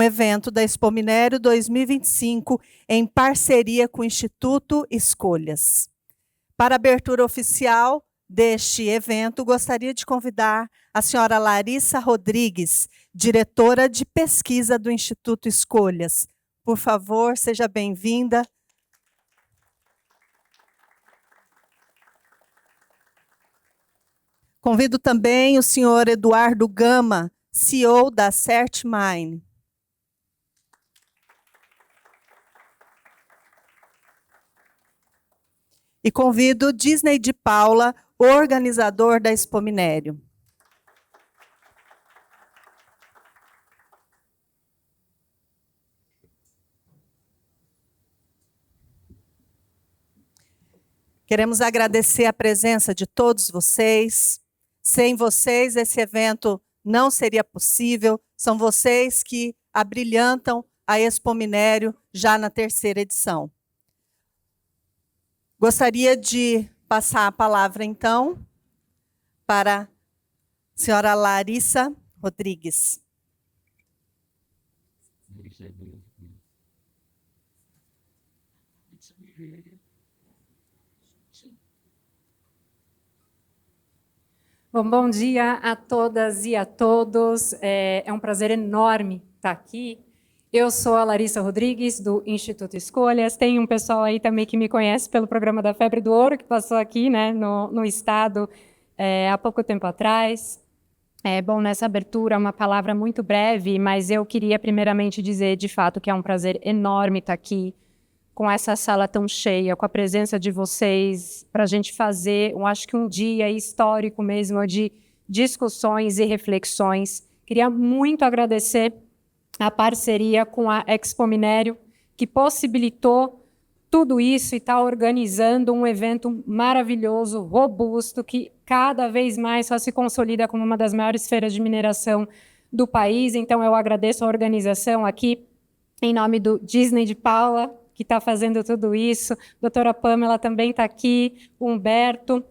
evento da Expo Minério 2025 em parceria com o Instituto Escolhas. Para a abertura oficial deste evento, gostaria de convidar a senhora Larissa Rodrigues, diretora de pesquisa do Instituto Escolhas. Por favor, seja bem-vinda. Convido também o senhor Eduardo Gama, CEO da CertMine. E convido Disney de Paula, organizador da Expo Minério. Queremos agradecer a presença de todos vocês. Sem vocês, esse evento não seria possível. São vocês que abrilhantam a Expo Minério já na terceira edição. Gostaria de passar a palavra, então, para a senhora Larissa Rodrigues. Bom dia a todas e a todos. É um prazer enorme estar aqui. Eu sou a Larissa Rodrigues, do Instituto Escolhas. Tem um pessoal aí também que me conhece pelo programa da Febre do Ouro, que passou aqui, né, no Estado há pouco tempo atrás. Bom, nessa abertura, uma palavra muito breve, mas eu queria primeiramente dizer, de fato, que é um prazer enorme estar aqui, com essa sala tão cheia, com a presença de vocês, para a gente fazer, eu acho que um dia histórico mesmo, de discussões e reflexões. Queria muito agradecer a parceria com a Expo Minério, que possibilitou tudo isso e está organizando um evento maravilhoso, robusto, que cada vez mais só se consolida como uma das maiores feiras de mineração do país. Então, eu agradeço a organização aqui, em nome do Disney de Paula, que está fazendo tudo isso. A doutora Pamela também está aqui, o Humberto.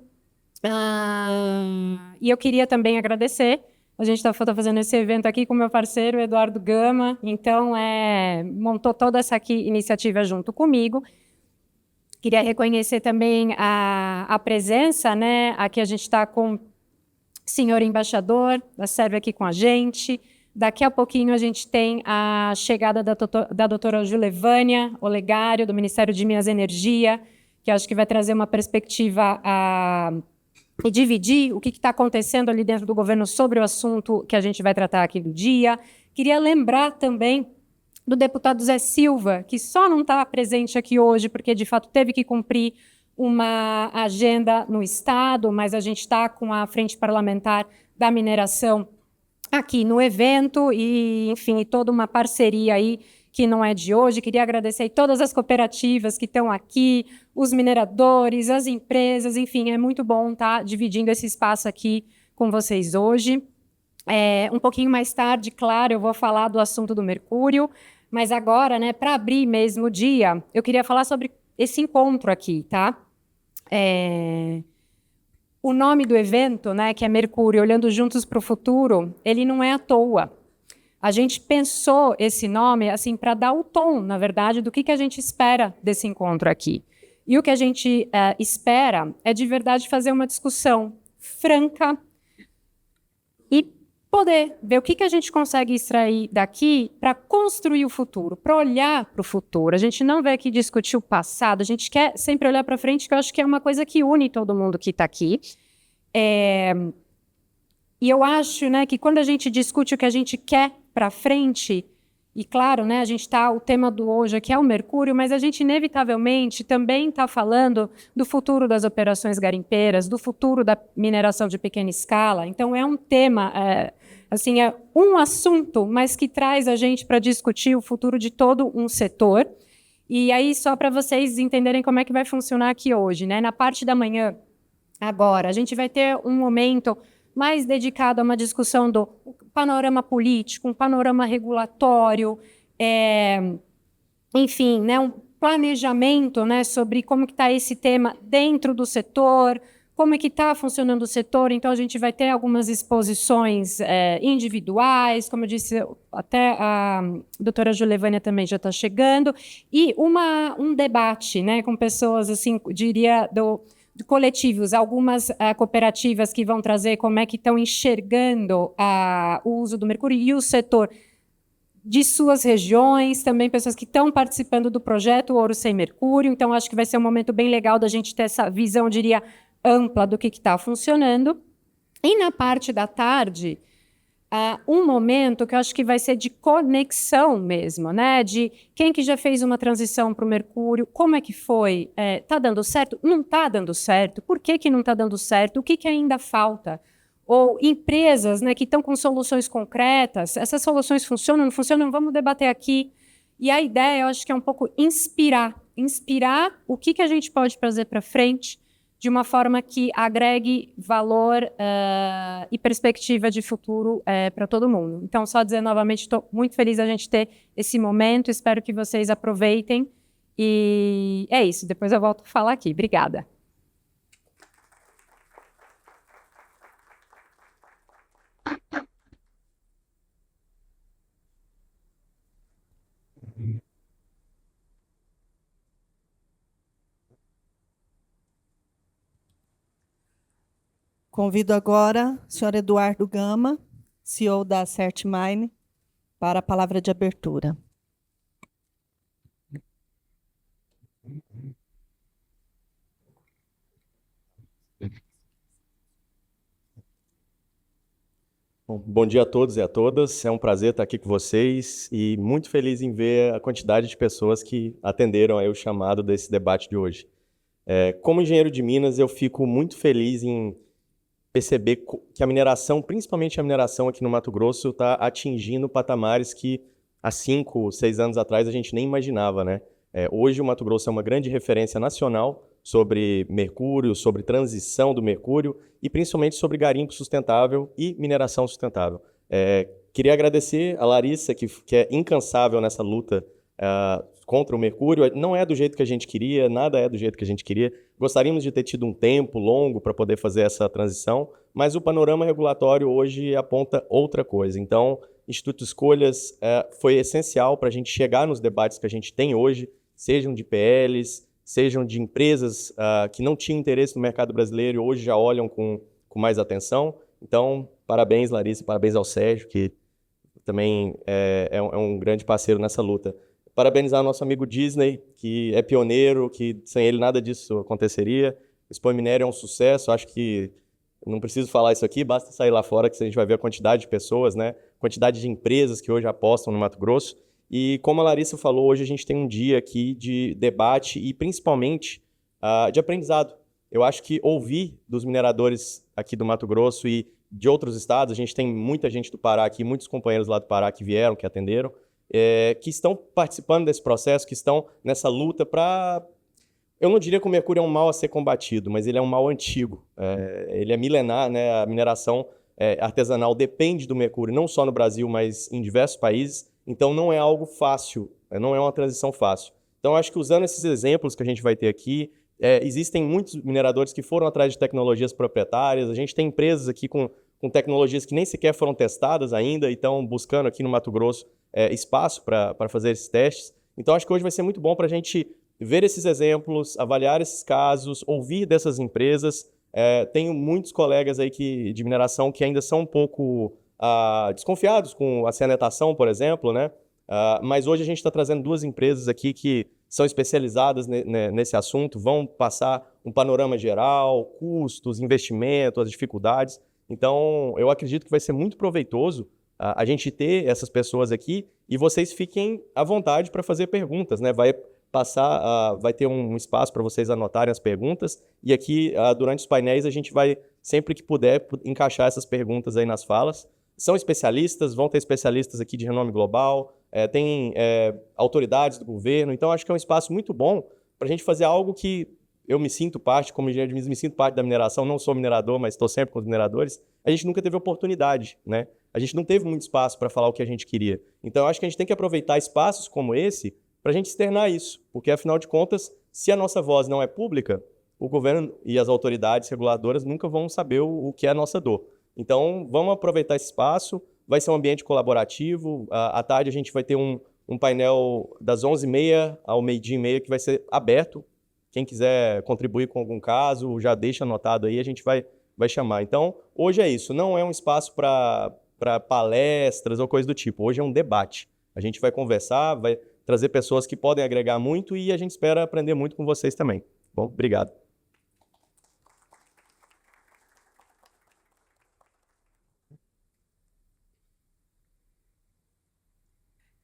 E eu queria também agradecer. A gente está fazendo esse evento aqui com o meu parceiro, Eduardo Gama. Então, montou toda essa iniciativa junto comigo. Queria reconhecer também a presença, né? Aqui a gente está com o senhor embaixador da Sérvia aqui com a gente. Daqui a pouquinho a gente tem a chegada da doutora Julevânia Olegário, do Ministério de Minas e Energia, que acho que vai trazer uma perspectiva e dividir o que está acontecendo ali dentro do governo sobre o assunto que a gente vai tratar aqui do dia. Queria lembrar também do deputado Zé Silva, que só não está presente aqui hoje, porque, de fato, teve que cumprir uma agenda no Estado, mas a gente está com a Frente Parlamentar da Mineração aqui no evento e, enfim, toda uma parceria aí que não é de hoje. Queria agradecer todas as cooperativas que estão aqui, os mineradores, as empresas, enfim, é muito bom estar dividindo esse espaço aqui com vocês hoje. Um pouquinho mais tarde, claro, eu vou falar do assunto do mercúrio, mas agora, né, para abrir mesmo o dia, eu queria falar sobre esse encontro aqui, tá? O nome do evento, né, que é Mercúrio, Olhando Juntos para o Futuro, ele não é à toa. A gente pensou esse nome assim para dar o tom, na verdade, do que a gente espera desse encontro aqui. E o que a gente espera é, de verdade, fazer uma discussão franca e poder ver o que a gente consegue extrair daqui para construir o futuro, para olhar para o futuro. A gente não vai aqui discutir o passado, a gente quer sempre olhar para frente, que eu acho que é uma coisa que une todo mundo que está aqui. E eu acho, né, que quando a gente discute o que a gente quer para frente, e claro, né, o tema do hoje aqui é o mercúrio, mas a gente inevitavelmente também está falando do futuro das operações garimpeiras, do futuro da mineração de pequena escala. Então é um tema, é um assunto, mas que traz a gente para discutir o futuro de todo um setor. E aí, só para vocês entenderem como é que vai funcionar aqui hoje, né? Na parte da manhã, agora, a gente vai ter um momento mais dedicado a uma discussão do panorama político, um panorama regulatório, enfim, né, um planejamento, né, sobre como que está esse tema dentro do setor, como é que está funcionando o setor. Então, a gente vai ter algumas exposições individuais, como eu disse, até a doutora Julevânia também já está chegando, e um debate, né, com pessoas, assim, diria, de coletivos, algumas cooperativas que vão trazer como é que estão enxergando o uso do mercúrio e o setor de suas regiões, também pessoas que estão participando do projeto Ouro Sem Mercúrio. Então, acho que vai ser um momento bem legal da gente ter essa visão, diria, ampla do que está funcionando. E na parte da tarde, um momento que eu acho que vai ser de conexão mesmo, né? De quem que já fez uma transição para o mercúrio, como é que foi? Está dando certo? Não está dando certo? Por que que não está dando certo? O que que ainda falta? Ou empresas, né, que estão com soluções concretas, essas soluções funcionam, não funcionam? Vamos debater aqui. E a ideia, eu acho que é um pouco inspirar o que que a gente pode trazer para frente de uma forma que agregue valor e perspectiva de futuro para todo mundo. Então, só dizer novamente, estou muito feliz a gente ter esse momento, espero que vocês aproveitem. E é isso, depois eu volto a falar aqui. Obrigada. Convido agora o senhor Eduardo Gama, CEO da CertMine, para a palavra de abertura. Bom dia a todos e a todas. É um prazer estar aqui com vocês e muito feliz em ver a quantidade de pessoas que atenderam aí o chamado desse debate de hoje. Como engenheiro de Minas, eu fico muito feliz em perceber que a mineração, principalmente a mineração aqui no Mato Grosso, está atingindo patamares que há 5, 6 anos atrás a gente nem imaginava, né? Hoje o Mato Grosso é uma grande referência nacional sobre mercúrio, sobre transição do mercúrio e principalmente sobre garimpo sustentável e mineração sustentável. Queria agradecer a Larissa, que é incansável nessa luta contra o mercúrio. Não é do jeito que a gente queria, nada é do jeito que a gente queria. Gostaríamos de ter tido um tempo longo para poder fazer essa transição, mas o panorama regulatório hoje aponta outra coisa. Então, Instituto Escolhas foi essencial para a gente chegar nos debates que a gente tem hoje, sejam de PLs, sejam de empresas que não tinham interesse no mercado brasileiro e hoje já olham com mais atenção. Então, parabéns, Larissa, parabéns ao Sérgio, que também é um grande parceiro nessa luta. Parabenizar nosso amigo Disney, que é pioneiro, que sem ele nada disso aconteceria. O Expo Minério é um sucesso, acho que não preciso falar isso aqui, basta sair lá fora que a gente vai ver a quantidade de pessoas, né? Quantidade de empresas que hoje apostam no Mato Grosso. E como a Larissa falou, hoje a gente tem um dia aqui de debate e principalmente de aprendizado. Eu acho que ouvir dos mineradores aqui do Mato Grosso e de outros estados, a gente tem muita gente do Pará aqui, muitos companheiros lá do Pará que vieram, que atenderam, que estão participando desse processo, que estão nessa luta para... Eu não diria que o mercúrio é um mal a ser combatido, mas ele é um mal antigo. Ele é milenar, né? A mineração artesanal depende do mercúrio, não só no Brasil, mas em diversos países. Então, não é algo fácil, não é uma transição fácil. Então, acho que usando esses exemplos que a gente vai ter aqui, existem muitos mineradores que foram atrás de tecnologias proprietárias. A gente tem empresas aqui com tecnologias que nem sequer foram testadas ainda e estão buscando aqui no Mato Grosso espaço para fazer esses testes. Então, acho que hoje vai ser muito bom para a gente ver esses exemplos, avaliar esses casos, ouvir dessas empresas. Tenho muitos colegas aí de mineração que ainda são um pouco desconfiados com a cianetação, por exemplo, né? Mas hoje a gente está trazendo 2 empresas aqui que são especializadas nesse assunto, vão passar um panorama geral, custos, investimento, as dificuldades. Então, eu acredito que vai ser muito proveitoso a gente ter essas pessoas aqui e vocês fiquem à vontade para fazer perguntas, né? Vai ter um espaço para vocês anotarem as perguntas e aqui, durante os painéis, a gente vai, sempre que puder, encaixar essas perguntas aí nas falas. São especialistas, vão ter especialistas aqui de renome global, tem autoridades do governo, então acho que é um espaço muito bom para a gente fazer algo que eu me sinto parte, como engenheiro de Minas, me sinto parte da mineração, não sou minerador, mas estou sempre com os mineradores, a gente nunca teve oportunidade, né? A gente não teve muito espaço para falar o que a gente queria. Então eu acho que a gente tem que aproveitar espaços como esse para a gente externar isso, porque afinal de contas, se a nossa voz não é pública, o governo e as autoridades reguladoras nunca vão saber o que é a nossa dor. Então, vamos aproveitar esse espaço, vai ser um ambiente colaborativo, à tarde a gente vai ter um painel das 11h30 ao 12h30 que vai ser aberto. Quem quiser contribuir com algum caso, já deixa anotado aí, a gente vai chamar. Então, hoje é isso, não é um espaço para palestras ou coisa do tipo, hoje é um debate. A gente vai conversar, vai trazer pessoas que podem agregar muito e a gente espera aprender muito com vocês também. Bom, obrigado.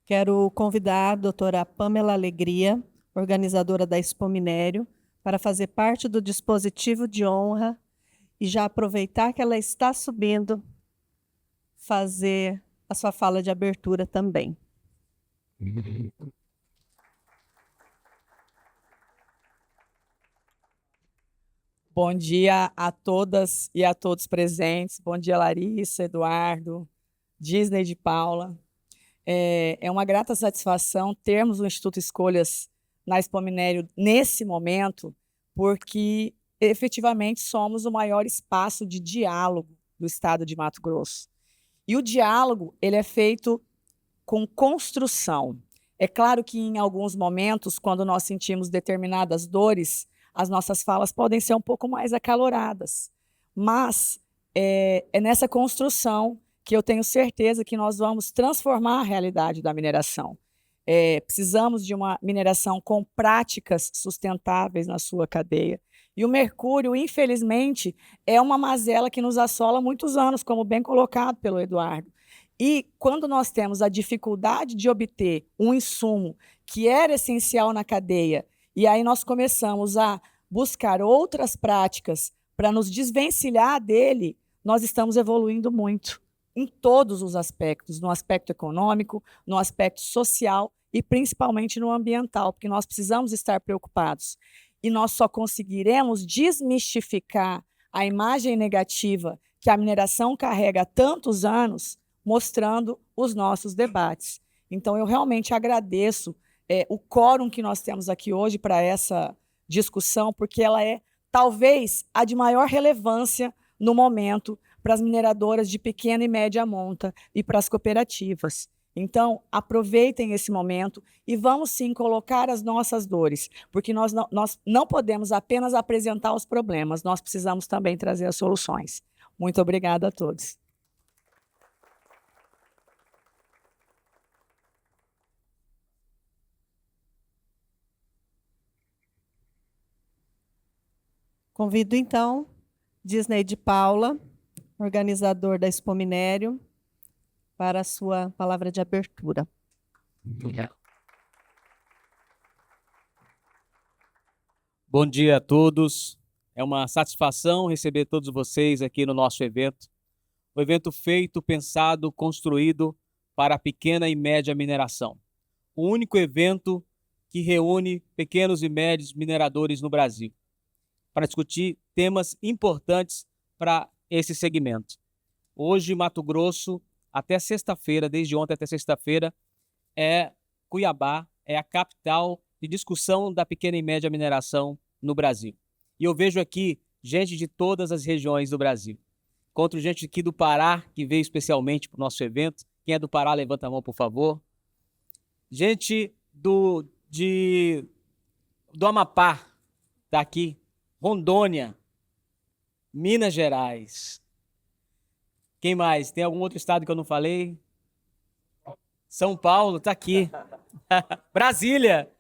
Quero convidar a doutora Pamela Alegria, organizadora da Expo Minério, para fazer parte do dispositivo de honra e já aproveitar que ela está subindo, fazer a sua fala de abertura também. Bom dia a todas e a todos presentes. Bom dia, Larissa, Eduardo, Disney de Paula. É uma grata satisfação termos o Instituto Escolhas na Expo Minério nesse momento, porque efetivamente somos o maior espaço de diálogo do estado de Mato Grosso. E o diálogo ele é feito com construção. É claro que em alguns momentos, quando nós sentimos determinadas dores, as nossas falas podem ser um pouco mais acaloradas, mas é nessa construção que eu tenho certeza que nós vamos transformar a realidade da mineração. Precisamos de uma mineração com práticas sustentáveis na sua cadeia. E o mercúrio, infelizmente, é uma mazela que nos assola há muitos anos, como bem colocado pelo Eduardo. E quando nós temos a dificuldade de obter um insumo que era essencial na cadeia, e aí nós começamos a buscar outras práticas para nos desvencilhar dele, nós estamos evoluindo muito em todos os aspectos, no aspecto econômico, no aspecto social e principalmente no ambiental, porque nós precisamos estar preocupados. E nós só conseguiremos desmistificar a imagem negativa que a mineração carrega há tantos anos, mostrando os nossos debates. Então, eu realmente agradeço o quórum que nós temos aqui hoje para essa discussão, porque ela é, talvez, a de maior relevância no momento para as mineradoras de pequena e média monta e para as cooperativas. Então, aproveitem esse momento e vamos, sim, colocar as nossas dores, porque nós não podemos apenas apresentar os problemas, nós precisamos também trazer as soluções. Muito obrigada a todos. Convido, então, Disney de Paula, organizador da Expo Minério, para a sua palavra de abertura. Bom dia a todos. É uma satisfação receber todos vocês aqui no nosso evento. Um evento feito, pensado, construído para a pequena e média mineração. O único evento que reúne pequenos e médios mineradores no Brasil, para discutir temas importantes para esse segmento. Hoje, Mato Grosso, até sexta-feira, desde ontem até sexta-feira, Cuiabá é a capital de discussão da pequena e média mineração no Brasil. E eu vejo aqui gente de todas as regiões do Brasil. Encontro gente aqui do Pará, que veio especialmente para o nosso evento. Quem é do Pará, levanta a mão, por favor. Gente do Amapá, está aqui. Rondônia, Minas Gerais. Quem mais? Tem algum outro estado que eu não falei? São Paulo, está aqui. Brasília.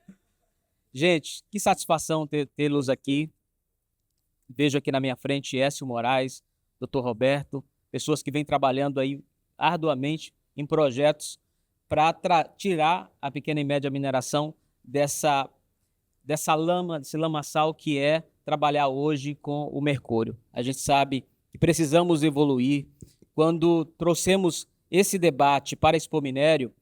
Gente, que satisfação tê-los aqui. Vejo aqui na minha frente Écio Moraes, Dr. Roberto, pessoas que vêm trabalhando aí arduamente em projetos para tirar a pequena e média mineração dessa lama, desse lamaçal que é trabalhar hoje com o mercúrio. A gente sabe que precisamos evoluir. Quando trouxemos esse debate para a Expo Minério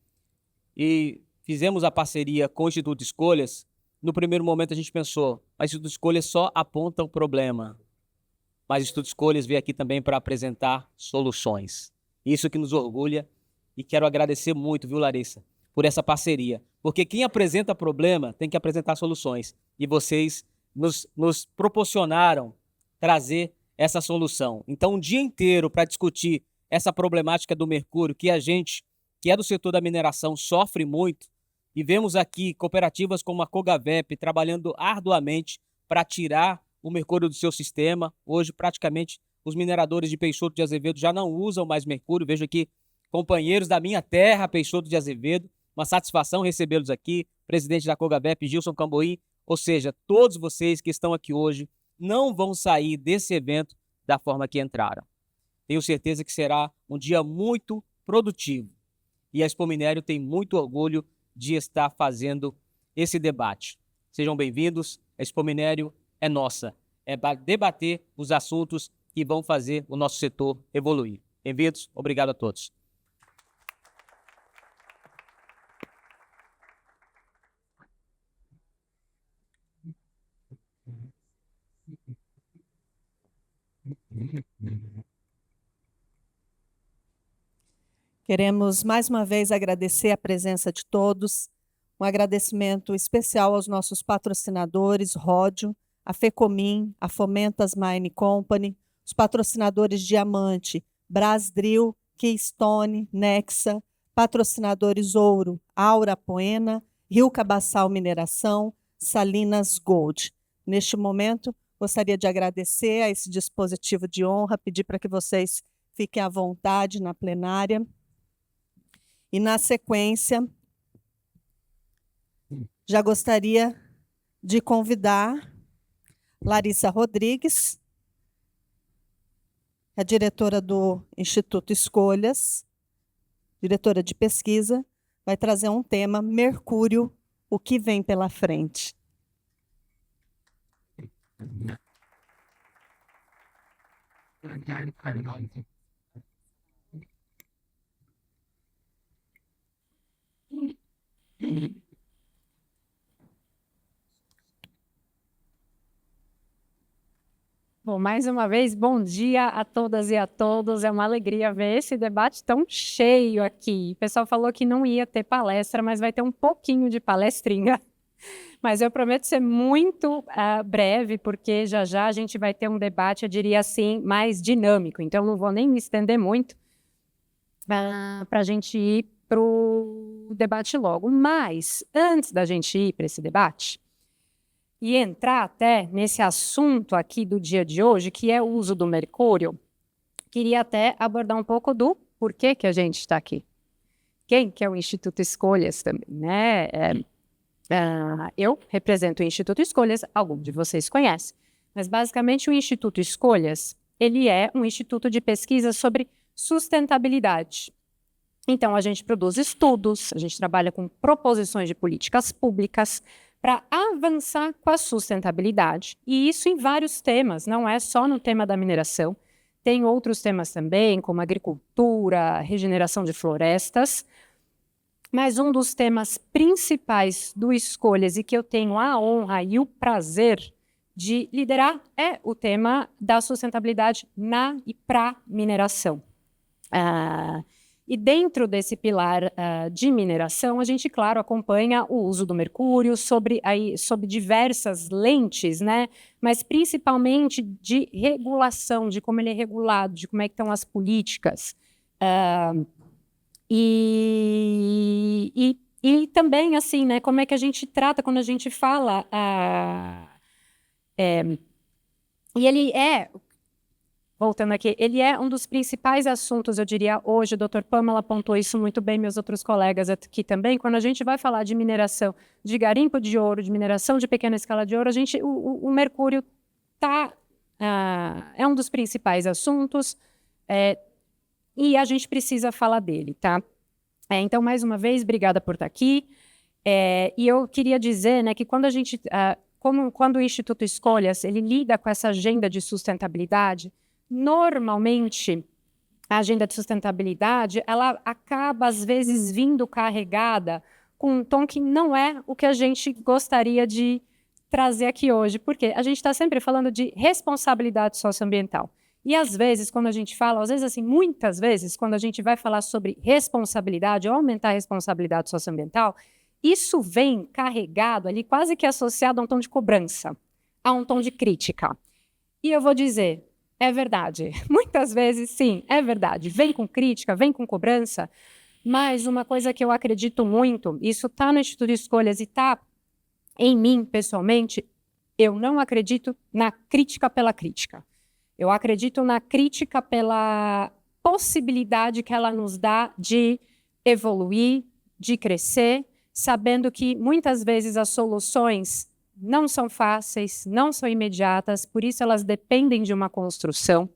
e fizemos a parceria com o Instituto Escolhas, no primeiro momento a gente pensou, mas o Instituto Escolhas só aponta o problema. Mas o Instituto Escolhas veio aqui também para apresentar soluções. Isso que nos orgulha e quero agradecer muito, viu, Larissa, por essa parceria. Porque quem apresenta problema tem que apresentar soluções. E vocês nos proporcionaram trazer essa solução. Então, um dia inteiro para discutir essa problemática do mercúrio, que a gente, que é do setor da mineração, sofre muito, e vemos aqui cooperativas como a Cogavep trabalhando arduamente para tirar o mercúrio do seu sistema. Hoje, praticamente, os mineradores de Peixoto de Azevedo já não usam mais mercúrio. Vejo aqui companheiros da minha terra, Peixoto de Azevedo. Uma satisfação recebê-los aqui. Presidente da Cogavep, Gilson Camboim. Ou seja, todos vocês que estão aqui hoje não vão sair desse evento da forma que entraram. Tenho certeza que será um dia muito produtivo. E a Expo Minério tem muito orgulho de estar fazendo esse debate. Sejam bem-vindos. A Expo Minério é nossa. É para debater os assuntos que vão fazer o nosso setor evoluir. Bem-vindos. Obrigado a todos. Queremos mais uma vez agradecer a presença de todos, um agradecimento especial aos nossos patrocinadores, Ródio, a FEComim, a Fomentas Mine Company, os patrocinadores Diamante, Brasdrill, Keystone, Nexa, patrocinadores Ouro, Aura Poena, Rio Cabaçal Mineração, Salinas Gold. Neste momento, gostaria de agradecer a esse dispositivo de honra, pedir para que vocês fiquem à vontade na plenária. E, na sequência, já gostaria de convidar Larissa Rodrigues, a diretora do Instituto Escolhas, diretora de pesquisa, vai trazer um tema, Mercúrio, o que vem pela frente. Bom, mais uma vez, bom dia a todas e a todos. É uma alegria ver esse debate tão cheio aqui. O pessoal falou que não ia ter palestra, mas vai ter um pouquinho de palestrinha. Mas eu prometo ser muito breve, porque já já a gente vai ter um debate, eu diria assim, mais dinâmico. Então, não vou nem me estender muito para a gente ir para o debate logo. Mas, antes da gente ir para esse debate, e entrar até nesse assunto aqui do dia de hoje, que é o uso do mercúrio, queria até abordar um pouco do porquê que a gente está aqui. Quem que é o Instituto Escolhas também, né? Eu represento o Instituto Escolhas, alguns de vocês conhecem, mas basicamente o Instituto Escolhas, ele é um instituto de pesquisa sobre sustentabilidade. Então, a gente produz estudos, a gente trabalha com proposições de políticas públicas, para avançar com a sustentabilidade. E isso em vários temas, não é só no tema da mineração. Tem outros temas também, como agricultura, regeneração de florestas. Mas um dos temas principais do Escolhas e que eu tenho a honra e o prazer de liderar é o tema da sustentabilidade na e para mineração. E dentro desse pilar de mineração, a gente, claro, acompanha o uso do mercúrio sob diversas lentes, né? Mas principalmente de regulação, de como ele é regulado, de como é que estão as políticas. E também, assim, né, como é que a gente trata quando a gente fala... e ele é... Voltando aqui, ele é um dos principais assuntos, eu diria, hoje, o Dr. Pamela apontou isso muito bem, meus outros colegas aqui também, quando a gente vai falar de mineração de garimpo de ouro, de mineração de pequena escala de ouro, o mercúrio é um dos principais assuntos e a gente precisa falar dele, tá? Então, mais uma vez, obrigada por estar aqui. E eu queria dizer, né, que quando a gente, quando o Instituto Escolhas, ele lida com essa agenda de sustentabilidade, normalmente, a agenda de sustentabilidade, ela acaba, às vezes, vindo carregada com um tom que não é o que a gente gostaria de trazer aqui hoje, porque a gente está sempre falando de responsabilidade socioambiental. E, às vezes, quando a gente fala, às vezes, assim, muitas vezes, quando a gente vai falar sobre responsabilidade ou aumentar a responsabilidade socioambiental, isso vem carregado ali, quase que associado a um tom de cobrança. há um tom de crítica. E eu vou dizer, é verdade. Muitas vezes, sim, é verdade. Vem com crítica, vem com cobrança, mas uma coisa que eu acredito muito, isso está no Instituto de Escolhas e está em mim, pessoalmente, eu não acredito na crítica pela crítica. Eu acredito na crítica pela possibilidade que ela nos dá de evoluir, de crescer, sabendo que muitas vezes as soluções não são fáceis, não são imediatas, por isso elas dependem de uma construção.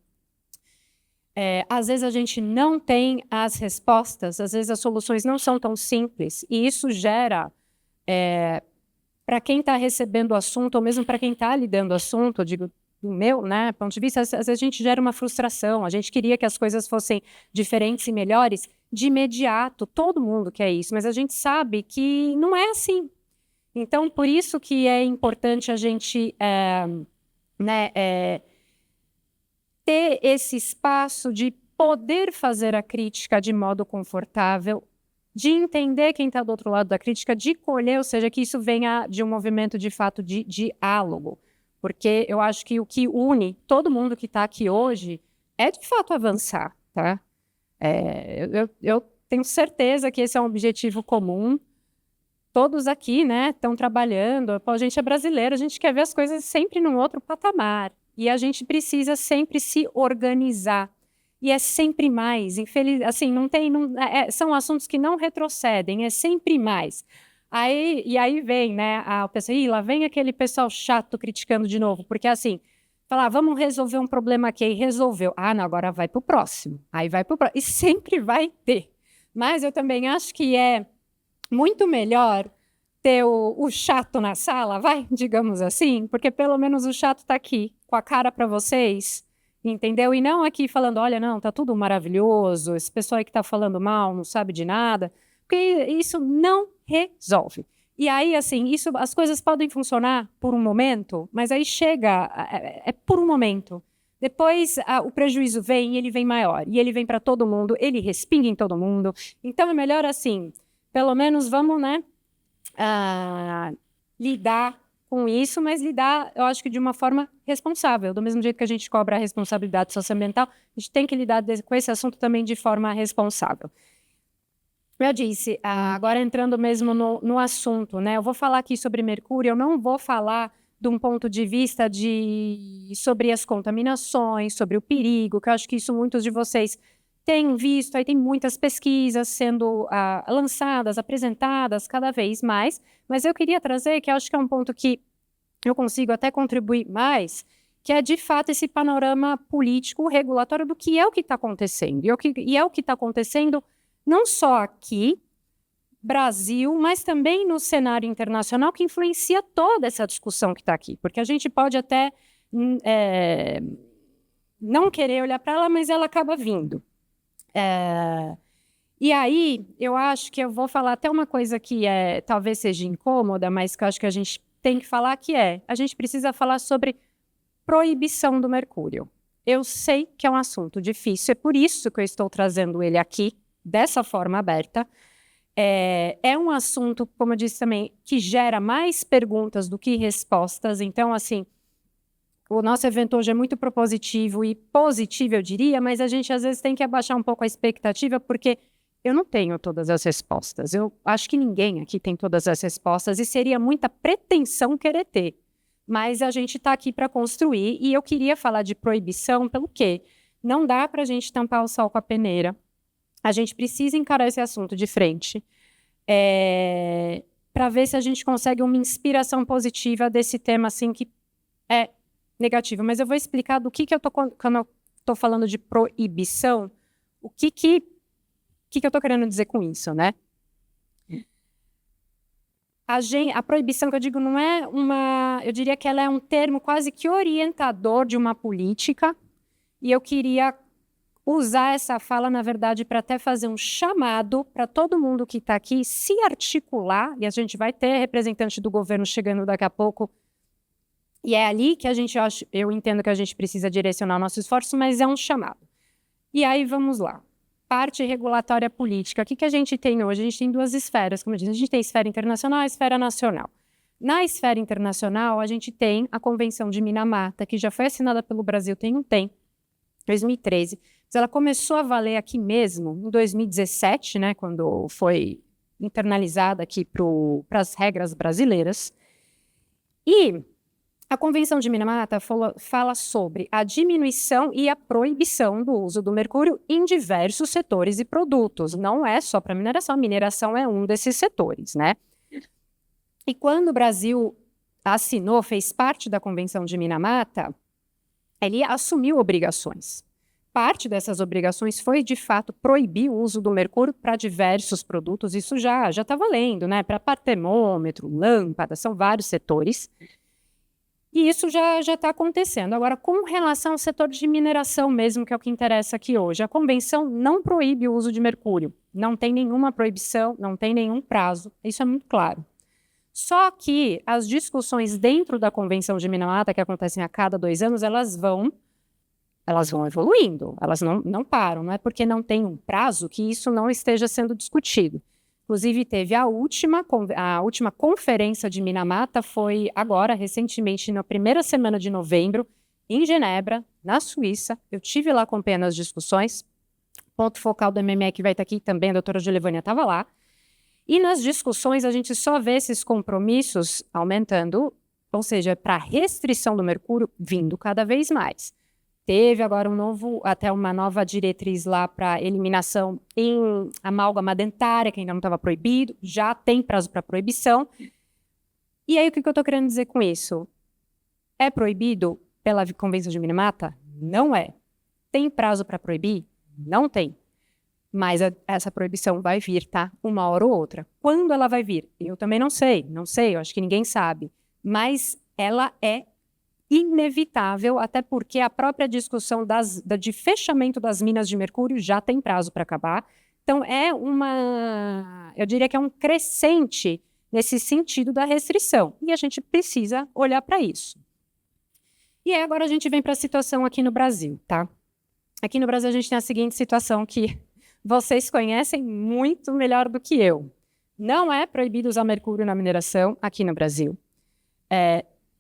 Às vezes a gente não tem as respostas, às vezes as soluções não são tão simples, e isso gera, para quem está recebendo o assunto, ou mesmo para quem está lidando o assunto, eu digo, do meu ponto de vista, às vezes a gente gera uma frustração, a gente queria que as coisas fossem diferentes e melhores de imediato, todo mundo quer isso, mas a gente sabe que não é assim. Então, por isso que é importante a gente ter esse espaço de poder fazer a crítica de modo confortável, de entender quem está do outro lado da crítica, de colher, ou seja, que isso venha de um movimento de fato de diálogo. Porque eu acho que o que une todo mundo que está aqui hoje é de fato avançar, tá? Eu tenho certeza que esse é um objetivo comum. Todos aqui, estão trabalhando. Pô, a gente é brasileiro, a gente quer ver as coisas sempre num outro patamar. E a gente precisa sempre se organizar. E é sempre mais. Assim, são assuntos que não retrocedem, é sempre mais. E aí vem, o pessoal, lá vem aquele pessoal chato criticando de novo, porque assim, falar, vamos resolver um problema aqui, aí resolveu. Não, agora vai para o próximo. Aí vai para o próximo. E sempre vai ter. Mas eu também acho que é muito melhor ter o chato na sala, digamos assim, porque pelo menos o chato está aqui, com a cara para vocês, entendeu? E não aqui falando, olha, não, tá tudo maravilhoso, esse pessoal aí que está falando mal não sabe de nada, porque isso não resolve. E aí, assim, as coisas podem funcionar por um momento, mas aí chega, é por um momento. Depois o prejuízo vem e ele vem maior, e ele vem para todo mundo, ele respinga em todo mundo. Então é melhor assim, pelo menos vamos, lidar com isso, mas lidar, eu acho que de uma forma responsável. Do mesmo jeito que a gente cobra a responsabilidade socioambiental, a gente tem que lidar com esse assunto também de forma responsável. Eu disse, agora entrando mesmo no assunto, eu vou falar aqui sobre mercúrio, eu não vou falar de um ponto de vista sobre as contaminações, sobre o perigo, que eu acho que isso muitos de vocês têm visto, aí tem muitas pesquisas sendo lançadas, apresentadas cada vez mais, mas eu queria trazer, que eu acho que é um ponto que eu consigo até contribuir mais, que é de fato esse panorama político regulatório do que é o que está acontecendo, e é o que está acontecendo não só aqui, Brasil, mas também no cenário internacional, que influencia toda essa discussão que está aqui, porque a gente pode até não querer olhar para ela, mas ela acaba vindo. E aí, eu acho que eu vou falar até uma coisa que talvez seja incômoda, mas que eu acho que a gente tem que falar, que a gente precisa falar sobre proibição do mercúrio. Eu sei que é um assunto difícil, é por isso que eu estou trazendo ele aqui, dessa forma aberta. É um assunto, como eu disse também, que gera mais perguntas do que respostas. Então, assim, o nosso evento hoje é muito propositivo e positivo, eu diria, mas a gente às vezes tem que abaixar um pouco a expectativa, porque eu não tenho todas as respostas. Eu acho que ninguém aqui tem todas as respostas e seria muita pretensão querer ter. Mas a gente está aqui para construir, e eu queria falar de proibição pelo quê? Não dá para a gente tampar o sol com a peneira. A gente precisa encarar esse assunto de frente para ver se a gente consegue uma inspiração positiva desse tema assim que é negativo. Mas eu vou explicar do que eu tô, quando eu estou falando de proibição, o que eu estou querendo dizer com isso, A proibição que eu digo não é eu diria que ela é um termo quase que orientador de uma política, e eu queria usar essa fala, na verdade, para até fazer um chamado para todo mundo que está aqui se articular, e a gente vai ter representante do governo chegando daqui a pouco, e é ali que eu entendo que a gente precisa direcionar o nosso esforço, mas é um chamado. E aí, vamos lá. Parte regulatória política. O que a gente tem hoje? A gente tem duas esferas, como eu disse, a gente tem a esfera internacional e a esfera nacional. Na esfera internacional, a gente tem a Convenção de Minamata, que já foi assinada pelo Brasil tem um tempo, 2013. Mas ela começou a valer aqui mesmo em 2017, né, quando foi internalizada aqui para as regras brasileiras. E a Convenção de Minamata fala sobre a diminuição e a proibição do uso do mercúrio em diversos setores e produtos. Não é só para mineração, a mineração é um desses setores, né? E quando o Brasil assinou, fez parte da Convenção de Minamata, ele assumiu obrigações. Parte dessas obrigações foi, de fato, proibir o uso do mercúrio para diversos produtos. Isso já está valendo, né? Para termômetro, lâmpada, são vários setores. E isso já está acontecendo. Agora, com relação ao setor de mineração mesmo, que é o que interessa aqui hoje, a Convenção não proíbe o uso de mercúrio. Não tem nenhuma proibição, não tem nenhum prazo. Isso é muito claro. Só que as discussões dentro da Convenção de Minamata, que acontecem a cada 2 anos, elas vão evoluindo, elas não param. Não é porque não tem um prazo que isso não esteja sendo discutido. Inclusive, teve a última conferência de Minamata, foi agora, recentemente, na primeira semana de novembro, em Genebra, na Suíça. Eu estive lá acompanhando as discussões. Ponto focal do MME, que vai estar aqui também, a doutora Giulevânia estava lá. E nas discussões a gente só vê esses compromissos aumentando, ou seja, para restrição do mercúrio vindo cada vez mais. Teve agora até uma nova diretriz lá para eliminação em amálgama dentária, que ainda não estava proibido, já tem prazo para proibição. E aí o que eu estou querendo dizer com isso? É proibido pela Convenção de Minamata? Não é. Tem prazo para proibir? Não tem. Mas essa proibição vai vir, tá? Uma hora ou outra. Quando ela vai vir? Eu também não sei, eu acho que ninguém sabe. Mas ela é inevitável, até porque a própria discussão de fechamento das minas de mercúrio já tem prazo para acabar. Então, eu diria que é um crescente nesse sentido da restrição. E a gente precisa olhar para isso. E aí, agora a gente vem para a situação aqui no Brasil, tá? Aqui no Brasil a gente tem a seguinte situação que vocês conhecem muito melhor do que eu. Não é proibido usar mercúrio na mineração aqui no Brasil.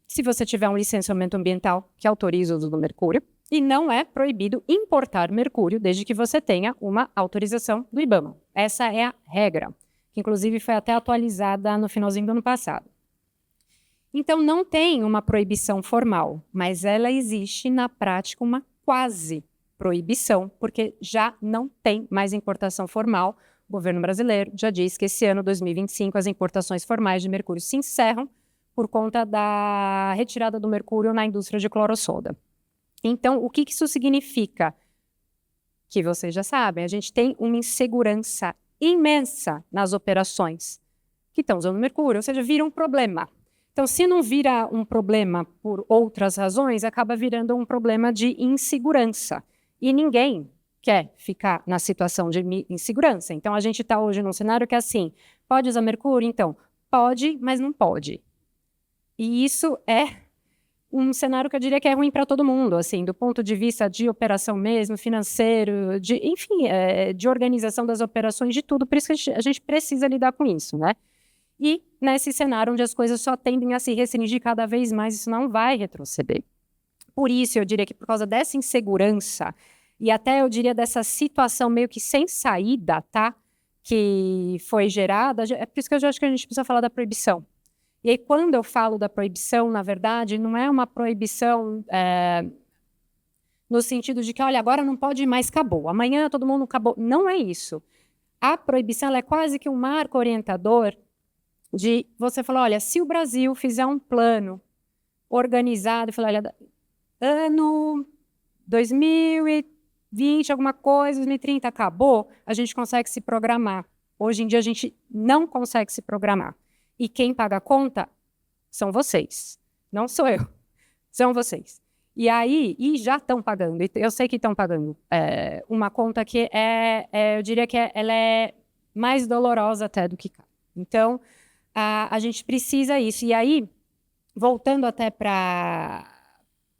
Se você tiver um licenciamento ambiental que autoriza o uso do mercúrio, e não é proibido importar mercúrio desde que você tenha uma autorização do IBAMA. Essa é a regra, que inclusive foi até atualizada no finalzinho do ano passado. Então, não tem uma proibição formal, mas ela existe na prática uma quase proibição, porque já não tem mais importação formal. O governo brasileiro já diz que esse ano, 2025, as importações formais de mercúrio se encerram por conta da retirada do mercúrio na indústria de cloro-soda. Então, o que isso significa? Que vocês já sabem, a gente tem uma insegurança imensa nas operações que estão usando mercúrio, ou seja, vira um problema. Então, se não vira um problema por outras razões, acaba virando um problema de insegurança. E ninguém quer ficar na situação de insegurança. Então, a gente está hoje num cenário que é assim, pode usar mercúrio? Então, pode, mas não pode. E isso é um cenário que eu diria que é ruim para todo mundo, assim, do ponto de vista de operação mesmo, financeiro, de organização das operações, de tudo. Por isso que a gente precisa lidar com isso, né? E nesse cenário onde as coisas só tendem a se restringir cada vez mais, isso não vai retroceder. Por isso, eu diria que por causa dessa insegurança, e até eu diria dessa situação meio que sem saída, tá? Que foi gerada, é por isso que eu acho que a gente precisa falar da proibição. E aí, quando eu falo da proibição, na verdade, não é uma proibição no sentido de que, olha, agora não pode mais, acabou. Amanhã todo mundo acabou. Não é isso. A proibição ela é quase que um marco orientador de você falar, olha, se o Brasil fizer um plano organizado, falar, olha, ano 2020, alguma coisa, 2030, acabou, a gente consegue se programar. Hoje em dia a gente não consegue se programar. E quem paga a conta são vocês, não sou eu, são vocês. E aí, já estão pagando, eu sei que estão pagando uma conta que eu diria que ela é mais dolorosa até do que cara. Então, a gente precisa isso. E aí, voltando até para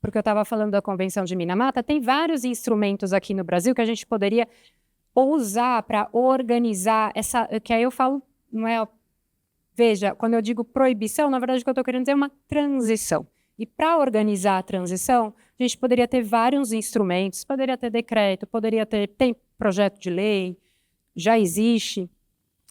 o que eu estava falando da Convenção de Minamata, tem vários instrumentos aqui no Brasil que a gente poderia usar para organizar essa, que aí eu falo, não é Veja, quando eu digo proibição, na verdade o que eu estou querendo dizer é uma transição. E para organizar a transição, a gente poderia ter vários instrumentos, poderia ter decreto, tem projeto de lei, já existe,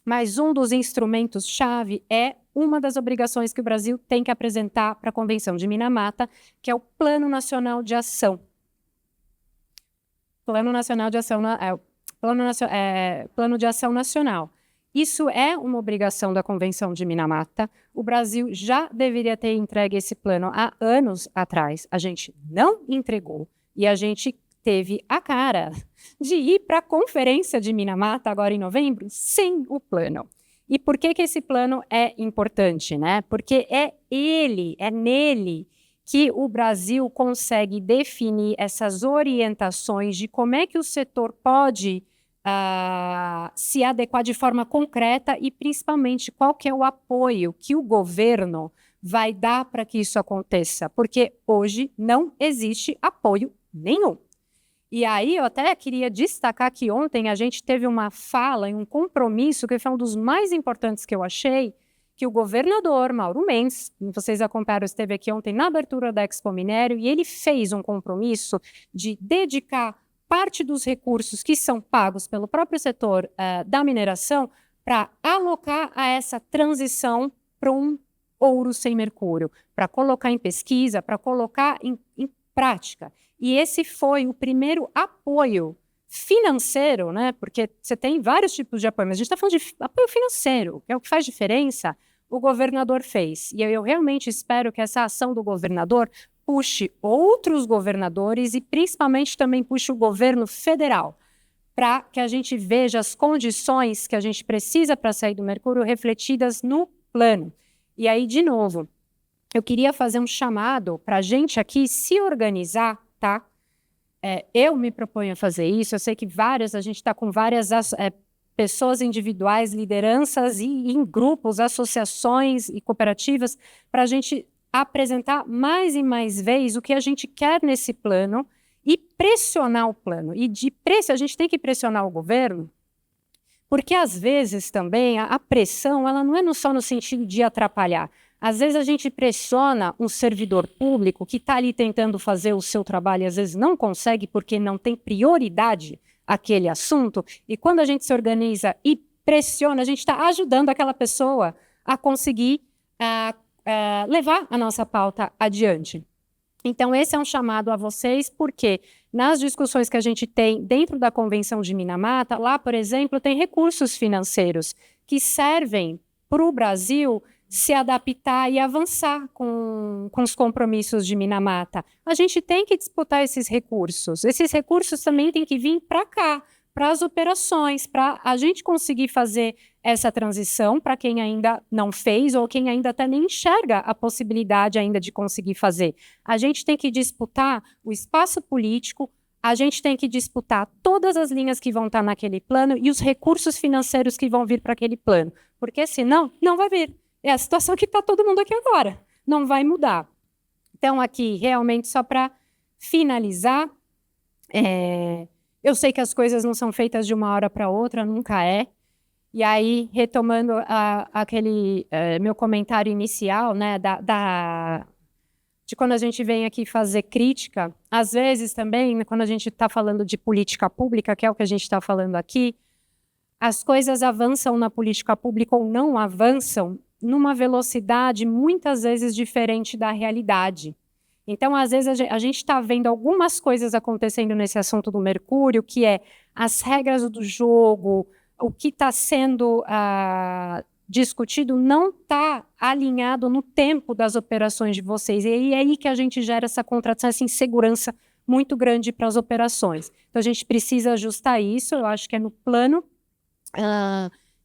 mas um dos instrumentos-chave é uma das obrigações que o Brasil tem que apresentar para a Convenção de Minamata, que é o Plano Nacional de Ação. Plano Nacional de Ação, Plano de Ação Nacional. Isso é uma obrigação da Convenção de Minamata. O Brasil já deveria ter entregue esse plano há anos atrás. A gente não entregou e a gente teve a cara de ir para a Conferência de Minamata, agora em novembro, sem o plano. E por que esse plano é importante, né? Porque é nele que o Brasil consegue definir essas orientações de como é que o setor pode se adequar de forma concreta e, principalmente, qual que é o apoio que o governo vai dar para que isso aconteça, porque hoje não existe apoio nenhum. E aí eu até queria destacar que ontem a gente teve uma fala e um compromisso que foi um dos mais importantes que eu achei, que o governador Mauro Mendes, vocês acompanharam, esteve aqui ontem na abertura da Expo Minério, e ele fez um compromisso de dedicar parte dos recursos que são pagos pelo próprio setor da mineração para alocar a essa transição para um ouro sem mercúrio, para colocar em pesquisa, para colocar em prática. E esse foi o primeiro apoio financeiro, né? Porque você tem vários tipos de apoio, mas a gente está falando de apoio financeiro, que é o que faz diferença, o governador fez. E eu realmente espero que essa ação do governador puxe outros governadores e principalmente também puxe o governo federal, para que a gente veja as condições que a gente precisa para sair do mercúrio refletidas no plano. E aí, de novo, eu queria fazer um chamado para a gente aqui se organizar, tá? Eu me proponho a fazer isso, eu sei que a gente está com várias pessoas individuais, lideranças e em grupos, associações e cooperativas, para a gente apresentar mais e mais vezes o que a gente quer nesse plano e pressionar o plano. E a gente tem que pressionar o governo, porque às vezes também a pressão ela não é só no sentido de atrapalhar. Às vezes a gente pressiona um servidor público que está ali tentando fazer o seu trabalho e às vezes não consegue porque não tem prioridade aquele assunto. E quando a gente se organiza e pressiona, a gente está ajudando aquela pessoa a conseguir levar a nossa pauta adiante. Então, esse é um chamado a vocês, porque nas discussões que a gente tem dentro da Convenção de Minamata, lá, por exemplo, tem recursos financeiros que servem para o Brasil se adaptar e avançar com os compromissos de Minamata. A gente tem que disputar esses recursos. Esses recursos também têm que vir para cá, para as operações, para a gente conseguir fazer essa transição para quem ainda não fez ou quem ainda até nem enxerga a possibilidade ainda de conseguir fazer. A gente tem que disputar o espaço político, a gente tem que disputar todas as linhas que vão estar naquele plano e os recursos financeiros que vão vir para aquele plano, porque senão não vai vir. É a situação que está todo mundo aqui agora, não vai mudar. Então, aqui, realmente, só para finalizar, eu sei que as coisas não são feitas de uma hora para outra, nunca é. E aí, retomando aquele meu comentário inicial, né, de quando a gente vem aqui fazer crítica, às vezes também, quando a gente está falando de política pública, que é o que a gente está falando aqui, as coisas avançam na política pública ou não avançam numa velocidade muitas vezes diferente da realidade. Então, às vezes, a gente está vendo algumas coisas acontecendo nesse assunto do mercúrio, que é as regras do jogo, o que está sendo discutido não está alinhado no tempo das operações de vocês. E é aí que a gente gera essa contradição, essa insegurança muito grande para as operações. Então, a gente precisa ajustar isso, eu acho que é no plano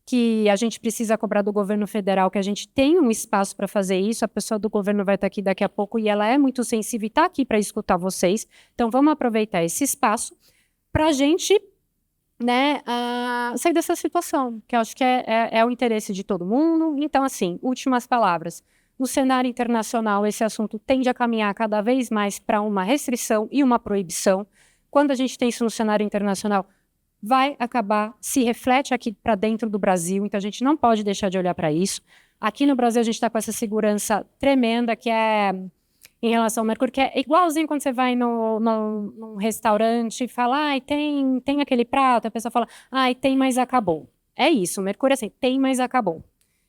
que a gente precisa cobrar do governo federal, que a gente tem um espaço para fazer isso, a pessoa do governo vai estar aqui daqui a pouco e ela é muito sensível e está aqui para escutar vocês, então vamos aproveitar esse espaço para a gente, né, sair dessa situação, que eu acho que é o interesse de todo mundo. Então, assim, últimas palavras. No cenário internacional, esse assunto tende a caminhar cada vez mais para uma restrição e uma proibição. Quando a gente tem isso no cenário internacional, vai acabar, se reflete aqui para dentro do Brasil, então a gente não pode deixar de olhar para isso. Aqui no Brasil, a gente está com essa tremenda, que é em relação ao mercúrio, que é igualzinho quando você vai num restaurante e fala, ai, tem aquele prato, a pessoa fala, ai, tem, mas acabou. É isso, o mercúrio é assim, tem, mas acabou.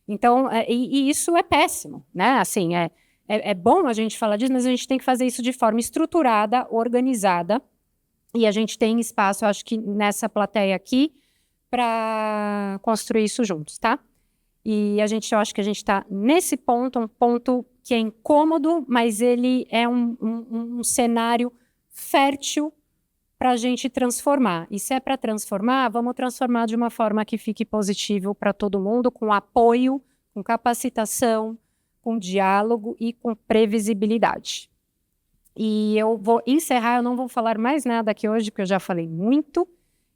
Então, e isso é péssimo, né? Assim, é bom a gente falar disso, mas a gente tem que fazer isso de forma estruturada, organizada, e a gente tem espaço, eu acho que nessa plateia aqui, para construir isso juntos, tá? E eu acho que a gente está nesse ponto, um ponto que é incômodo, mas ele é um cenário fértil para a gente transformar. E se é para transformar, vamos transformar de uma forma que fique positivo para todo mundo, com apoio, com capacitação, com diálogo e com previsibilidade. E eu vou encerrar, eu não vou falar mais nada aqui hoje, porque eu já falei muito,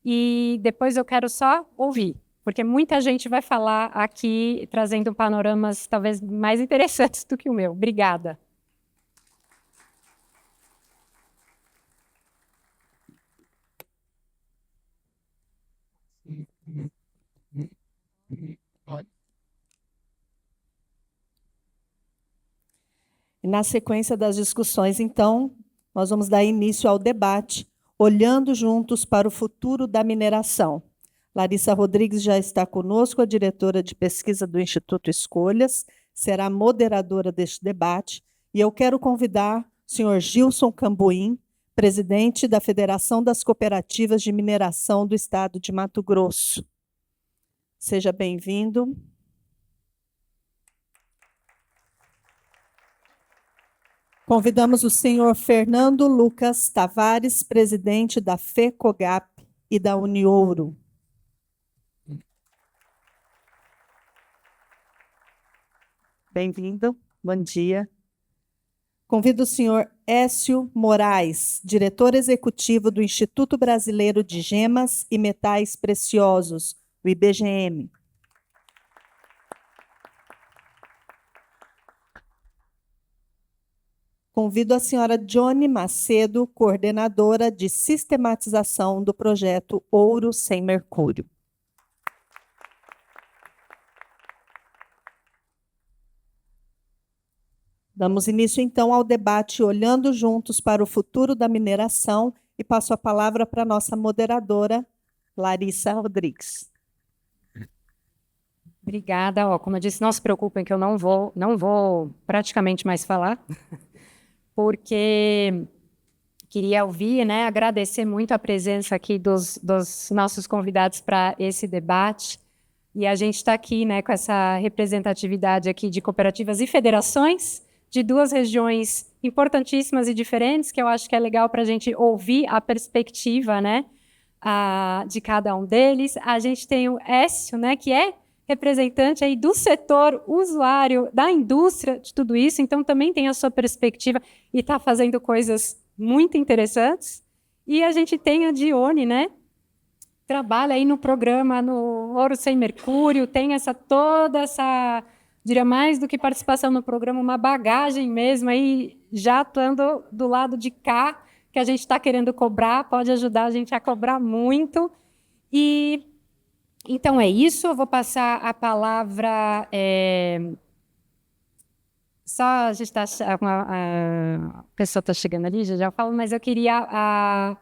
e depois eu quero só ouvir, porque muita gente vai falar aqui, trazendo panoramas talvez mais interessantes do que o meu. Obrigada. E na sequência das discussões, então, nós vamos dar início ao debate, olhando juntos para o futuro da mineração. Larissa Rodrigues já está conosco, a diretora de pesquisa do Instituto Escolhas, será moderadora deste debate, e eu quero convidar o senhor Gilson Cambuim, presidente da Federação das Cooperativas de Mineração do Estado de Mato Grosso. Seja bem-vindo. Convidamos o senhor Fernando Lucas Tavares, presidente da FECOGAP e da Uniouro. Bem-vindo, bom dia. Convido o senhor Écio Moraes, diretor executivo do Instituto Brasileiro de Gemas e Metais Preciosos, o IBGM. Convido a senhora Johnny Macedo, coordenadora de sistematização do projeto Ouro Sem Mercúrio. Damos início, então, ao debate Olhando Juntos para o Futuro da Mineração e passo a palavra para a nossa moderadora, Larissa Rodrigues. Obrigada. Como eu disse, não se preocupem que eu não vou praticamente mais falar, porque queria ouvir, né, agradecer muito a presença aqui dos nossos convidados para esse debate. E a gente está aqui, né, com essa representatividade aqui de cooperativas e federações de duas regiões importantíssimas e diferentes, que eu acho que é legal para a gente ouvir a perspectiva, né, de cada um deles. A gente tem o Écio, né, que é representante aí do setor usuário, da indústria, de tudo isso, então também tem a sua perspectiva e está fazendo coisas muito interessantes. E a gente tem a Dione, né, trabalha aí no programa, no Ouro Sem Mercúrio, tem toda essa, diria mais do que participação no programa, uma bagagem mesmo aí, já atuando do lado de cá, que a gente está querendo cobrar, pode ajudar a gente a cobrar muito. E então é isso, eu vou passar a palavra. Só a gente está. A pessoa está chegando ali, já falo, mas eu queria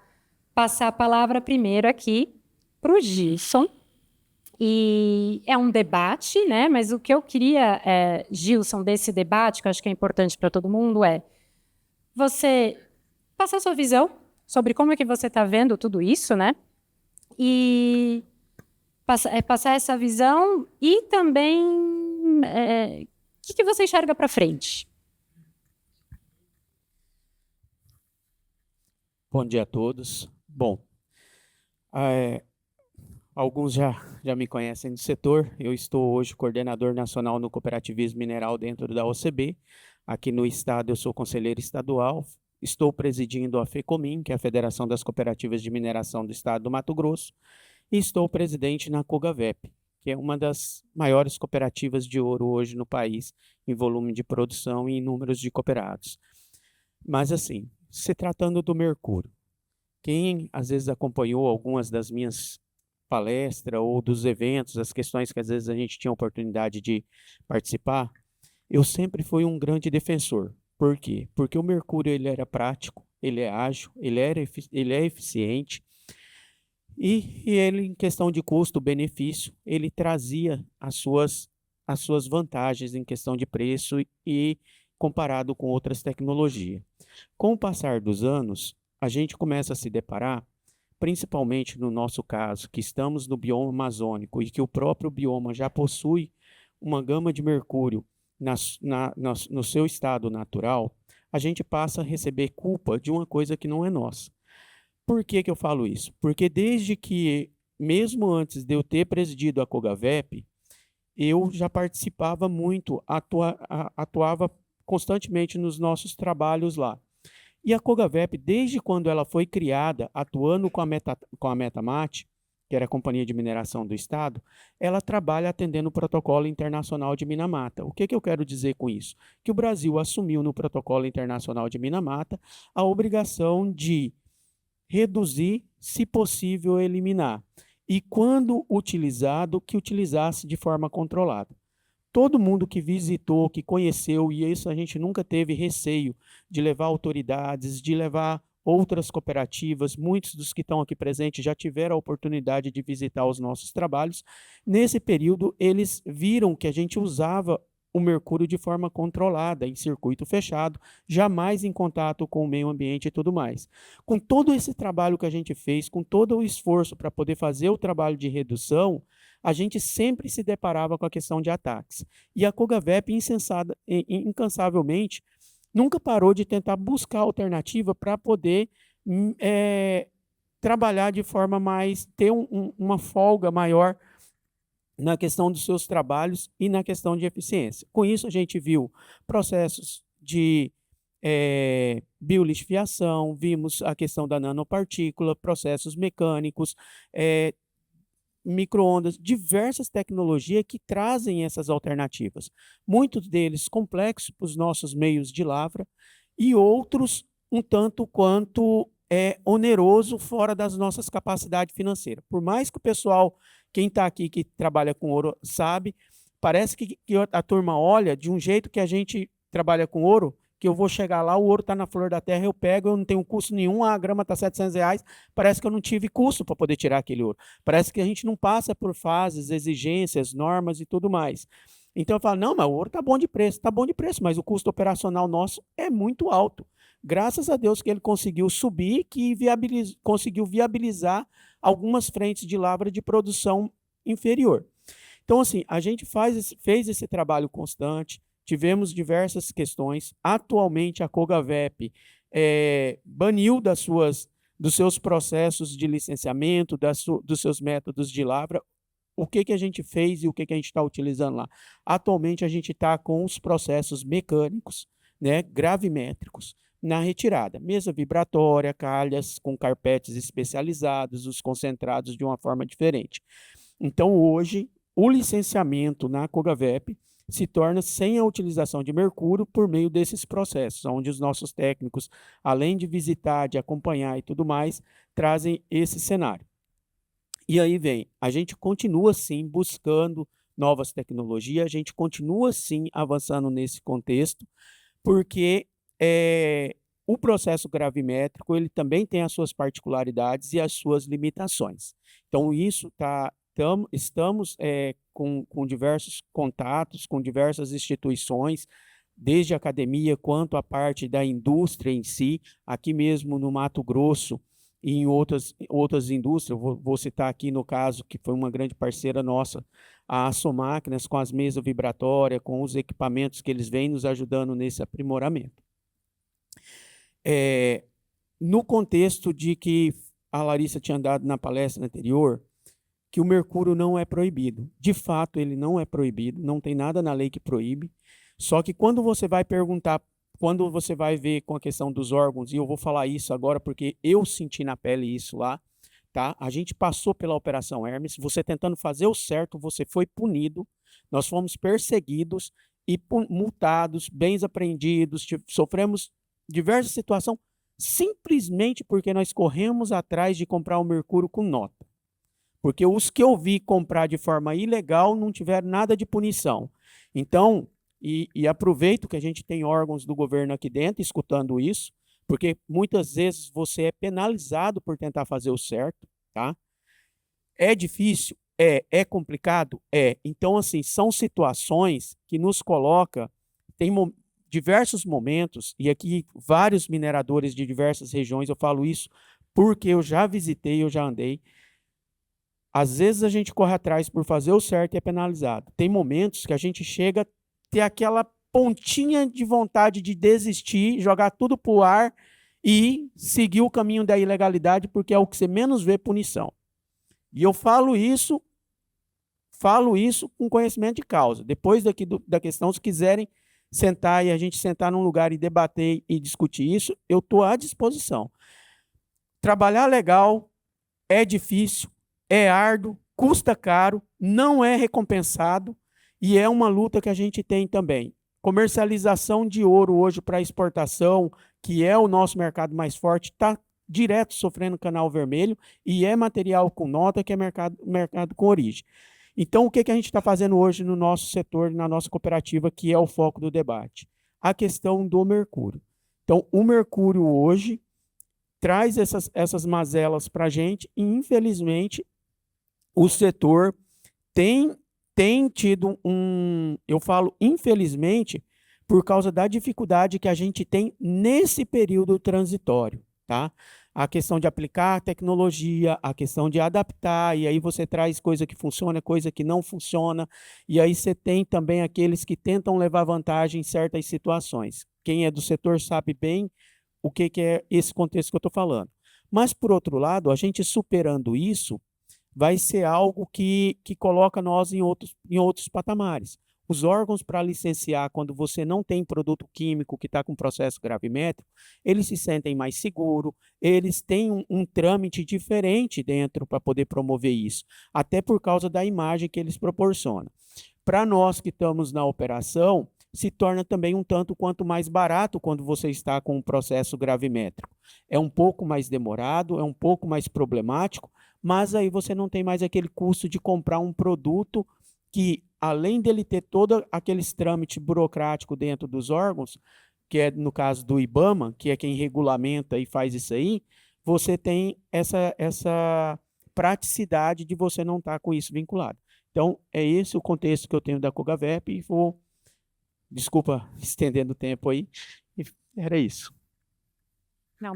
passar a palavra primeiro aqui para o Gilson. E é um debate, né? Mas o que eu queria, Gilson, desse debate, que eu acho que é importante para todo mundo, é você passar a sua visão sobre como é que você está vendo tudo isso, né? E passar essa visão e também o que você enxerga para frente. Bom dia a todos. Bom, alguns já me conhecem do setor. Eu estou hoje coordenador nacional no cooperativismo mineral dentro da OCB. Aqui no estado eu sou conselheiro estadual. Estou presidindo a FECOMIN, que é a Federação das Cooperativas de Mineração do Estado do Mato Grosso. E estou presidente na COGAVEP, que é uma das maiores cooperativas de ouro hoje no país, em volume de produção e em números de cooperados. Mas assim, se tratando do mercúrio, quem às vezes acompanhou algumas das minhas palestras ou dos eventos, as questões que às vezes a gente tinha oportunidade de participar, eu sempre fui um grande defensor. Por quê? Porque o mercúrio ele era prático, ele é ágil, ele é eficiente e ele, em questão de custo-benefício, ele trazia as suas vantagens em questão de preço e comparado com outras tecnologias. Com o passar dos anos, a gente começa a se deparar, principalmente no nosso caso, que estamos no bioma amazônico e que o próprio bioma já possui uma gama de mercúrio no seu estado natural, a gente passa a receber culpa de uma coisa que não é nossa. Por que que eu falo isso? Porque desde que, mesmo antes de eu ter presidido a COGAVEP, eu já participava muito, atuava constantemente nos nossos trabalhos lá. E a COGAVEP, desde quando ela foi criada, atuando com a Metamate, que era a Companhia de Mineração do Estado, ela trabalha atendendo o Protocolo Internacional de Minamata. O que que eu quero dizer com isso? Que o Brasil assumiu no Protocolo Internacional de Minamata a obrigação de reduzir, se possível, eliminar. E quando utilizado, que utilizasse de forma controlada. Todo mundo que visitou, que conheceu, e isso a gente nunca teve receio de levar autoridades, de levar outras cooperativas, muitos dos que estão aqui presentes já tiveram a oportunidade de visitar os nossos trabalhos. Nesse período, eles viram que a gente usava o mercúrio de forma controlada, em circuito fechado, jamais em contato com o meio ambiente e tudo mais. Com todo esse trabalho que a gente fez, com todo o esforço para poder fazer o trabalho de redução, a gente sempre se deparava com a questão de ataques. E a COGAVEP, incansavelmente, nunca parou de tentar buscar alternativa para poder trabalhar de forma mais, ter uma folga maior na questão dos seus trabalhos e na questão de eficiência. Com isso, a gente viu processos de biolixiviação, vimos a questão da nanopartícula, processos mecânicos, micro-ondas, diversas tecnologias que trazem essas alternativas. Muitos deles complexos para os nossos meios de lavra e outros um tanto quanto oneroso fora das nossas capacidades financeiras. Por mais que o pessoal, quem está aqui que trabalha com ouro sabe, parece que a turma olha de um jeito que a gente trabalha com ouro, que eu vou chegar lá, o ouro está na flor da terra, eu pego, eu não tenho custo nenhum, a grama está R$700, parece que eu não tive custo para poder tirar aquele ouro. Parece que a gente não passa por fases, exigências, normas e tudo mais. Então eu falo, não, mas o ouro está bom de preço, mas o custo operacional nosso é muito alto. Graças a Deus que ele conseguiu subir, que conseguiu viabilizar algumas frentes de lavra de produção inferior. Então, assim, a gente fez esse trabalho constante, tivemos diversas questões. Atualmente, a COGAVEP baniu dos seus processos de licenciamento, dos seus métodos de lavra. O que que a gente fez e o que que a gente está utilizando lá? Atualmente, a gente está com os processos mecânicos, né, gravimétricos, na retirada. Mesa vibratória, calhas com carpetes especializados, os concentrados de uma forma diferente. Então, hoje, o licenciamento na COGAVEP se torna sem a utilização de mercúrio por meio desses processos, onde os nossos técnicos, além de visitar, de acompanhar e tudo mais, trazem esse cenário. E aí vem, a gente continua sim buscando novas tecnologias, a gente continua sim avançando nesse contexto, porque o processo gravimétrico ele também tem as suas particularidades e as suas limitações. Então, isso estamos com diversos contatos, com diversas instituições, desde a academia quanto a parte da indústria em si, aqui mesmo no Mato Grosso e em outras indústrias, vou citar aqui no caso, que foi uma grande parceira nossa, a Açomáquinas, com as mesas vibratórias, com os equipamentos que eles vêm nos ajudando nesse aprimoramento. No contexto de que a Larissa tinha dado na palestra anterior, que o mercúrio não é proibido. De fato, ele não é proibido, não tem nada na lei que proíbe. Só que quando você vai perguntar, quando você vai ver com a questão dos órgãos, e eu vou falar isso agora porque eu senti na pele isso lá, tá? A gente passou pela Operação Hermes, você tentando fazer o certo, você foi punido, nós fomos perseguidos e multados, bens apreendidos, sofremos diversas situações, simplesmente porque nós corremos atrás de comprar o mercúrio com nota. porque os que eu vi comprar de forma ilegal não tiveram nada de punição. Então, e aproveito que a gente tem órgãos do governo aqui dentro escutando isso, porque muitas vezes você é penalizado por tentar fazer o certo, tá? É difícil? É complicado? É. Então, assim, são situações que nos coloca, tem diversos momentos, e aqui vários mineradores de diversas regiões, eu falo isso porque eu já visitei, eu já andei. Às vezes a gente corre atrás por fazer o certo e é penalizado. Tem momentos que a gente chega a ter aquela pontinha de vontade de desistir, jogar tudo para o ar e seguir o caminho da ilegalidade, porque é o que você menos vê punição. E eu falo isso com conhecimento de causa. Depois daqui da questão, se quiserem sentar e a gente sentar num lugar e debater e discutir isso, eu estou à disposição. Trabalhar legal é difícil, é árduo, custa caro, não é recompensado e é uma luta que a gente tem também. Comercialização de ouro hoje para exportação, que é o nosso mercado mais forte, está direto sofrendo canal vermelho e é material com nota, que é mercado com origem. Então, o que a gente está fazendo hoje no nosso setor, na nossa cooperativa, que é o foco do debate? A questão do mercúrio. Então, o mercúrio hoje traz essas mazelas para a gente e, infelizmente, o setor tem tido eu falo infelizmente, por causa da dificuldade que a gente tem nesse período transitório, tá? A questão de aplicar a tecnologia, a questão de adaptar, e aí você traz coisa que funciona, coisa que não funciona, e aí você tem também aqueles que tentam levar vantagem em certas situações. Quem é do setor sabe bem o que é esse contexto que eu estou falando. Mas, por outro lado, a gente superando isso, vai ser algo que coloca nós em outros patamares. Os órgãos para licenciar, quando você não tem produto químico que está com processo gravimétrico, eles se sentem mais seguros, eles têm um trâmite diferente dentro para poder promover isso, até por causa da imagem que eles proporcionam. Para nós que estamos na operação, se torna também um tanto quanto mais barato quando você está com um processo gravimétrico. É um pouco mais demorado, é um pouco mais problemático, mas aí você não tem mais aquele custo de comprar um produto que, além dele ter todos aqueles trâmites burocráticos dentro dos órgãos, que é no caso do IBAMA, que é quem regulamenta e faz isso aí, você tem essa praticidade de você não estar com isso vinculado. Então, é esse o contexto que eu tenho da Cogavep e vou, desculpa, estendendo o tempo aí, era isso. Não,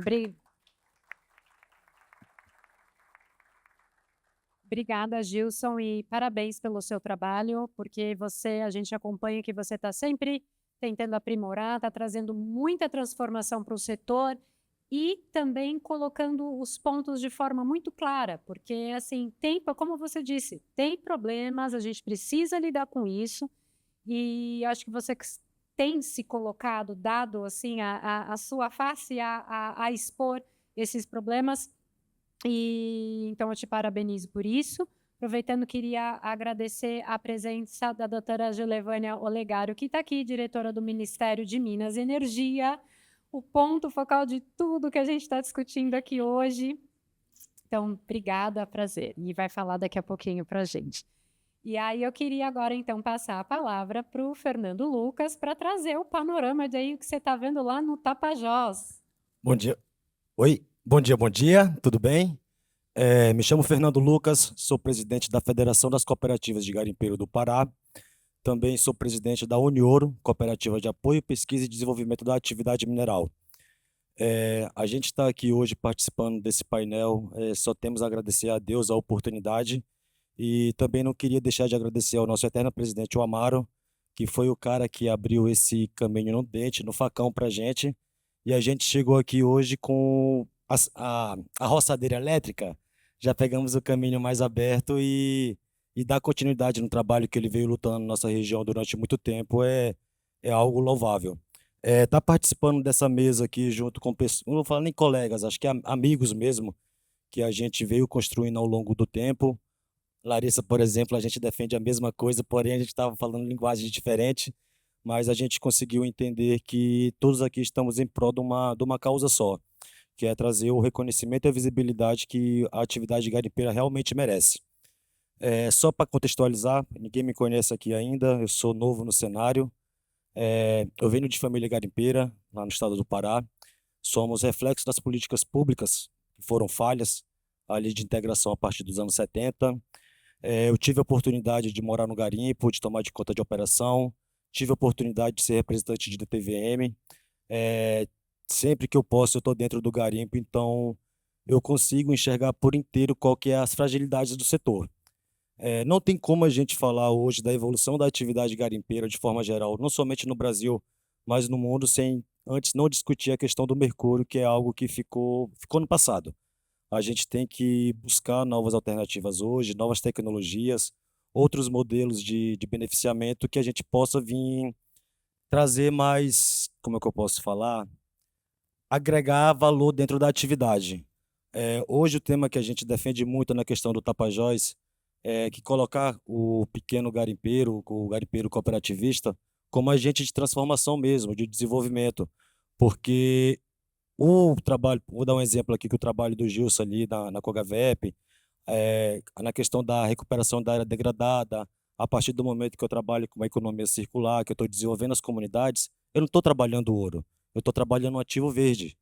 Obrigada, Gilson, e parabéns pelo seu trabalho, porque a gente acompanha que você está sempre tentando aprimorar, está trazendo muita transformação para o setor e também colocando os pontos de forma muito clara, porque, assim, como você disse, tem problemas, a gente precisa lidar com isso, e acho que você tem se colocado, dado, assim, a sua face a expor esses problemas. E então eu te parabenizo por isso. Aproveitando, queria agradecer a presença da doutora Gelevânia Olegário, que está aqui, diretora do Ministério de Minas e Energia, o ponto focal de tudo que a gente está discutindo aqui hoje. Então, obrigada, prazer. E vai falar daqui a pouquinho para a gente. E aí eu queria agora, então, passar a palavra para o Fernando Lucas para trazer o panorama de aí o que você está vendo lá no Tapajós. Bom dia. Oi, bom dia, tudo bem? Me chamo Fernando Lucas, sou presidente da Federação das Cooperativas de Garimpeiro do Pará, também sou presidente da Unioro, Cooperativa de Apoio, Pesquisa e Desenvolvimento da Atividade Mineral. A gente está aqui hoje participando desse painel, só temos a agradecer a Deus a oportunidade e também não queria deixar de agradecer ao nosso eterno presidente, o Amaro, que foi o cara que abriu esse caminho no dente, no facão para a gente, e a gente chegou aqui hoje com a roçadeira elétrica, já pegamos o caminho mais aberto e dar continuidade no trabalho que ele veio lutando na nossa região durante muito tempo é algo louvável. Tá participando dessa mesa aqui junto com pessoas, não vou falar nem colegas, acho que amigos mesmo, que a gente veio construindo ao longo do tempo. Larissa, por exemplo, a gente defende a mesma coisa, porém a gente estava falando linguagem diferente, mas a gente conseguiu entender que todos aqui estamos em prol de uma causa só, que é trazer o reconhecimento e a visibilidade que a atividade garimpeira realmente merece. Só para contextualizar, ninguém me conhece aqui ainda, eu sou novo no cenário. Eu venho de família garimpeira, lá no estado do Pará. Somos reflexo das políticas públicas que foram falhas, ali de integração a partir dos anos 70. Eu tive a oportunidade de morar no garimpo, de tomar de conta de operação, tive a oportunidade de ser representante de DPVM. É, Sempre que eu posso, eu estou dentro do garimpo, então eu consigo enxergar por inteiro qual que é as fragilidades do setor. Não tem como a gente falar hoje da evolução da atividade garimpeira de forma geral, não somente no Brasil, mas no mundo, sem antes não discutir a questão do mercúrio, que é algo que ficou no passado. A gente tem que buscar novas alternativas hoje, novas tecnologias, outros modelos de beneficiamento que a gente possa vir trazer mais, como é que eu posso falar? Agregar valor dentro da atividade. Hoje o tema que a gente defende muito na questão do Tapajós é que colocar o pequeno garimpeiro, o garimpeiro cooperativista, como agente de transformação mesmo, de desenvolvimento, porque o trabalho, vou dar um exemplo aqui, que o trabalho do Gilson ali na Cogavep, na questão da recuperação da área degradada, a partir do momento que eu trabalho com uma economia circular, que eu estou desenvolvendo as comunidades, eu não estou trabalhando ouro, eu estou trabalhando um ativo verde,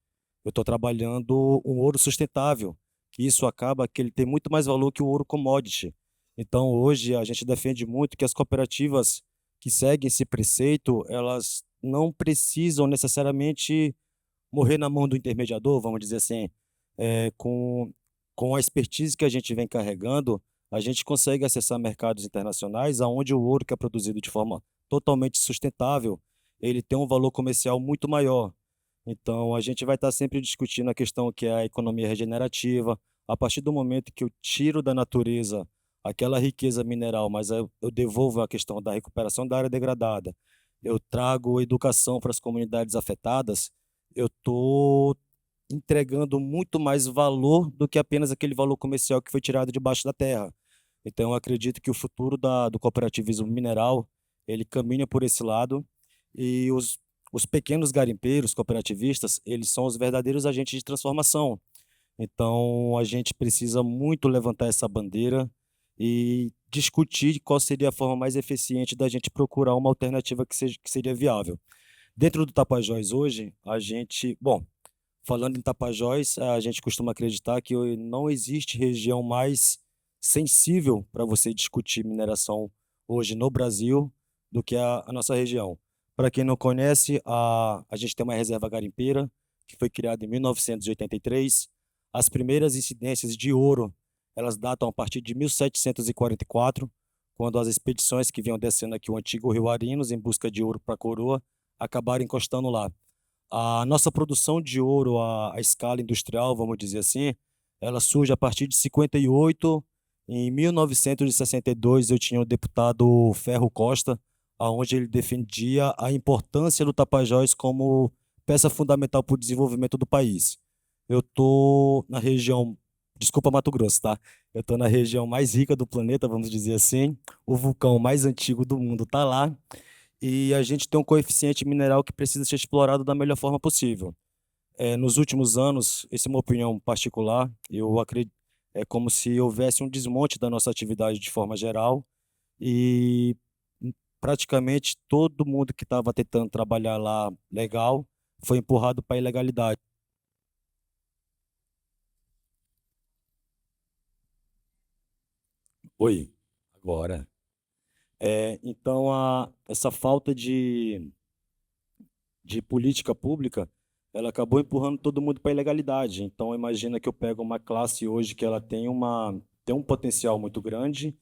eu estou trabalhando um ouro sustentável, que isso acaba que ele tem muito mais valor que o ouro commodity. Então, hoje, a gente defende muito que as cooperativas que seguem esse preceito, elas não precisam necessariamente morrer na mão do intermediador, vamos dizer assim, com a expertise que a gente vem carregando, a gente consegue acessar mercados internacionais onde o ouro que é produzido de forma totalmente sustentável, ele tem um valor comercial muito maior. Então, a gente vai estar sempre discutindo a questão que é a economia regenerativa. A partir do momento que eu tiro da natureza aquela riqueza mineral, mas eu devolvo a questão da recuperação da área degradada, eu trago educação para as comunidades afetadas, eu estou entregando muito mais valor do que apenas aquele valor comercial que foi tirado debaixo da terra. Então, eu acredito que o futuro do cooperativismo mineral, ele caminha por esse lado, e os pequenos garimpeiros cooperativistas, eles são os verdadeiros agentes de transformação. Então, a gente precisa muito levantar essa bandeira e discutir qual seria a forma mais eficiente da gente procurar uma alternativa que seria viável. Dentro do Tapajós hoje, bom, falando em Tapajós, a gente costuma acreditar que não existe região mais sensível para você discutir mineração hoje no Brasil do que a nossa região. Para quem não conhece, a gente tem uma reserva garimpeira que foi criada em 1983. As primeiras incidências de ouro, elas datam a partir de 1744, quando as expedições que vinham descendo aqui o antigo Rio Arinos em busca de ouro para a coroa acabaram encostando lá. A nossa produção de ouro, a escala industrial, vamos dizer assim, ela surge a partir de 58. Em 1962, eu tinha o deputado Ferro Costa, onde ele defendia a importância do Tapajós como peça fundamental para o desenvolvimento do país. Eu estou na região, desculpa Mato Grosso, tá? Eu estou na região mais rica do planeta, vamos dizer assim. O vulcão mais antigo do mundo está lá. E a gente tem um coeficiente mineral que precisa ser explorado da melhor forma possível. Nos últimos anos, essa é uma opinião particular, eu acredito, é como se houvesse um desmonte da nossa atividade de forma geral, e praticamente todo mundo que estava tentando trabalhar lá legal foi empurrado para a ilegalidade. Oi, agora. Então, essa falta de política pública, ela acabou empurrando todo mundo para a ilegalidade. Então, imagina que eu pego uma classe hoje que ela tem um potencial muito grande,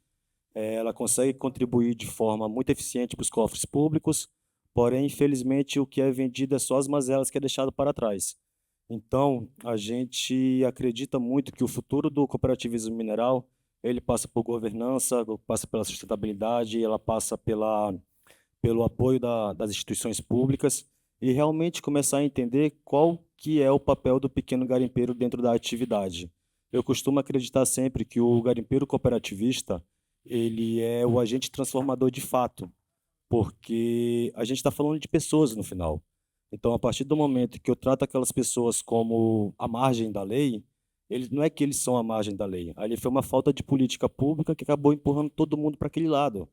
ela consegue contribuir de forma muito eficiente para os cofres públicos, porém, infelizmente, o que é vendido é só as mazelas que é deixado para trás. Então, a gente acredita muito que o futuro do cooperativismo mineral, ele passa por governança, passa pela sustentabilidade, ela passa pelo apoio das instituições públicas, e realmente começar a entender qual que é o papel do pequeno garimpeiro dentro da atividade. Eu costumo acreditar sempre que o garimpeiro cooperativista, ele é o agente transformador de fato, porque a gente está falando de pessoas no final. Então, a partir do momento que eu trato aquelas pessoas como a margem da lei, não é que eles são à margem da lei. Ali foi uma falta de política pública que acabou empurrando todo mundo para aquele lado.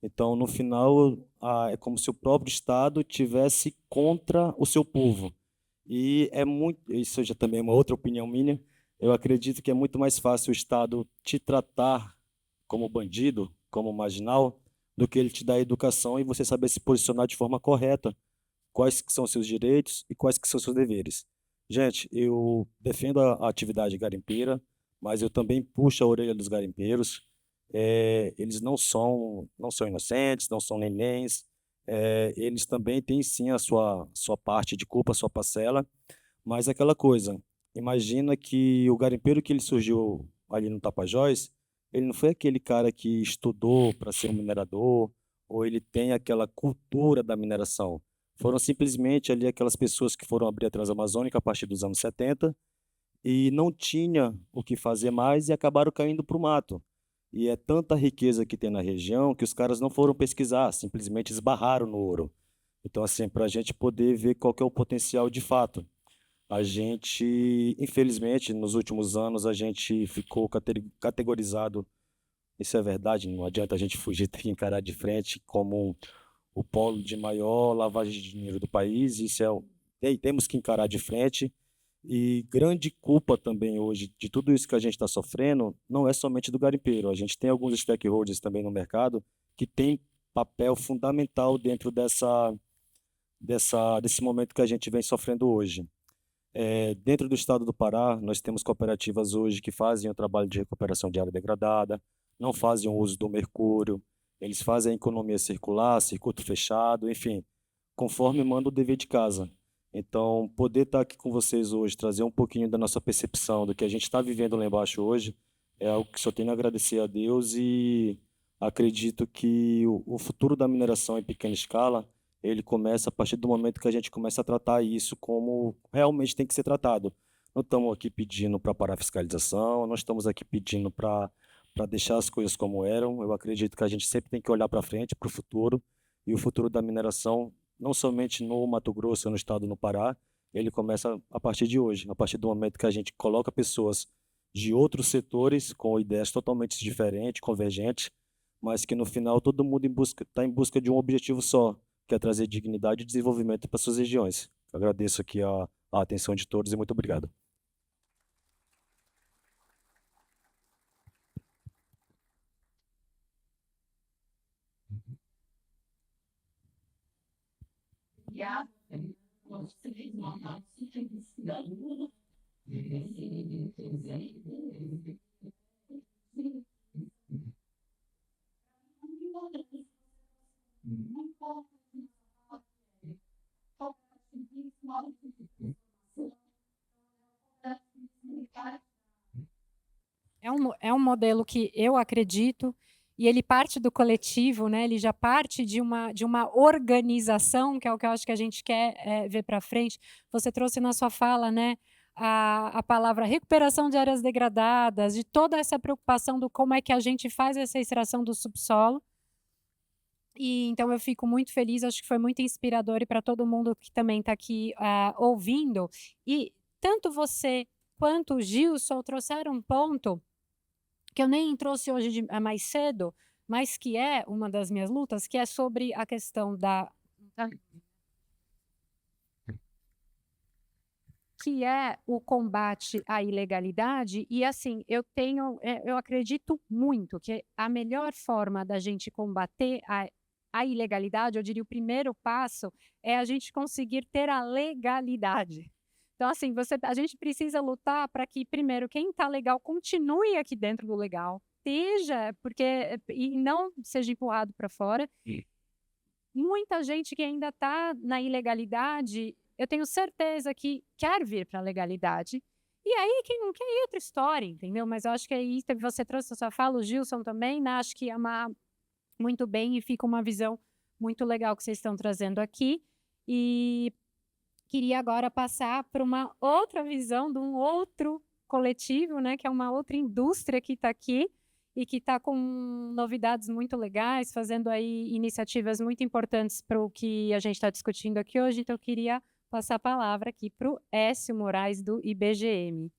Então, no final, é como se o próprio Estado tivesse contra o seu povo. E isso já também é uma outra opinião minha, eu acredito que é muito mais fácil o Estado te tratar como bandido, como marginal, do que ele te dar educação e você saber se posicionar de forma correta, quais que são os seus direitos e quais que são os seus deveres. Gente, eu defendo a atividade garimpeira, mas eu também puxo a orelha dos garimpeiros. Eles não são inocentes, não são nenéns. Eles também têm sim a sua parte de culpa, a sua parcela, mas é aquela coisa, imagina que o garimpeiro que ele surgiu ali no Tapajós, ele não foi aquele cara que estudou para ser um minerador, ou ele tem aquela cultura da mineração. Foram simplesmente ali aquelas pessoas que foram abrir a Transamazônica a partir dos anos 70 e não tinha o que fazer mais e acabaram caindo para o mato. E é tanta riqueza que tem na região que os caras não foram pesquisar, simplesmente esbarraram no ouro. Então, assim, para a gente poder ver qual que é o potencial de fato. A gente, infelizmente, nos últimos anos, a gente ficou categorizado, isso é verdade, não adianta a gente fugir, tem que encarar de frente como o polo de maior lavagem de dinheiro do país, temos que encarar de frente. E grande culpa também hoje de tudo isso que a gente está sofrendo não é somente do garimpeiro. A gente tem alguns stakeholders também no mercado que têm papel fundamental dentro desse momento que a gente vem sofrendo hoje. Dentro do estado do Pará, nós temos cooperativas hoje que fazem o trabalho de recuperação de área degradada, não fazem o uso do mercúrio, eles fazem a economia circular, circuito fechado, enfim, conforme manda o dever de casa. Então, poder estar aqui com vocês hoje, trazer um pouquinho da nossa percepção do que a gente está vivendo lá embaixo hoje, é algo que só tenho a agradecer a Deus e acredito que o futuro da mineração em pequena escala, ele começa a partir do momento que a gente começa a tratar isso como realmente tem que ser tratado. Não estamos aqui pedindo para parar a fiscalização, não estamos aqui pedindo para deixar as coisas como eram. Eu acredito que a gente sempre tem que olhar para frente, para o futuro, e o futuro da mineração, não somente no Mato Grosso, no estado do Pará, ele começa a partir de hoje, a partir do momento que a gente coloca pessoas de outros setores com ideias totalmente diferentes, convergentes, mas que no final todo mundo está em busca de um objetivo só, que é trazer dignidade e desenvolvimento para suas regiões. Eu agradeço aqui a atenção de todos e muito obrigado. É um modelo que eu acredito, e ele parte do coletivo, né? Ele já parte de uma organização, que é o que eu acho que a gente quer ver para frente. Você trouxe na sua fala, né, a palavra recuperação de áreas degradadas, de toda essa preocupação do como é que a gente faz essa extração do subsolo. E então eu fico muito feliz, acho que foi muito inspirador e para todo mundo que também está aqui ouvindo. E tanto você quanto o Gilson trouxeram um ponto que eu nem trouxe hoje mais cedo, mas que é uma das minhas lutas, que é sobre a questão que é o combate à ilegalidade. E assim, eu acredito muito que a melhor forma da gente combater a ilegalidade, eu diria o primeiro passo, é a gente conseguir ter a legalidade. Então, assim, a gente precisa lutar para que, primeiro, quem está legal continue aqui dentro do legal, e não seja empurrado para fora. Muita gente que ainda está na ilegalidade, eu tenho certeza que quer vir para a legalidade. E aí, quem não quer é outra história, entendeu? Mas eu acho que aí você trouxe a sua fala, o Gilson também, né? Acho que amarra muito bem e fica uma visão muito legal que vocês estão trazendo aqui. E queria agora passar para uma outra visão de um outro coletivo, né, que é uma outra indústria que está aqui e que está com novidades muito legais, fazendo aí iniciativas muito importantes para o que a gente está discutindo aqui hoje. Então, eu queria passar a palavra aqui para o Écio Moraes, do IBGM.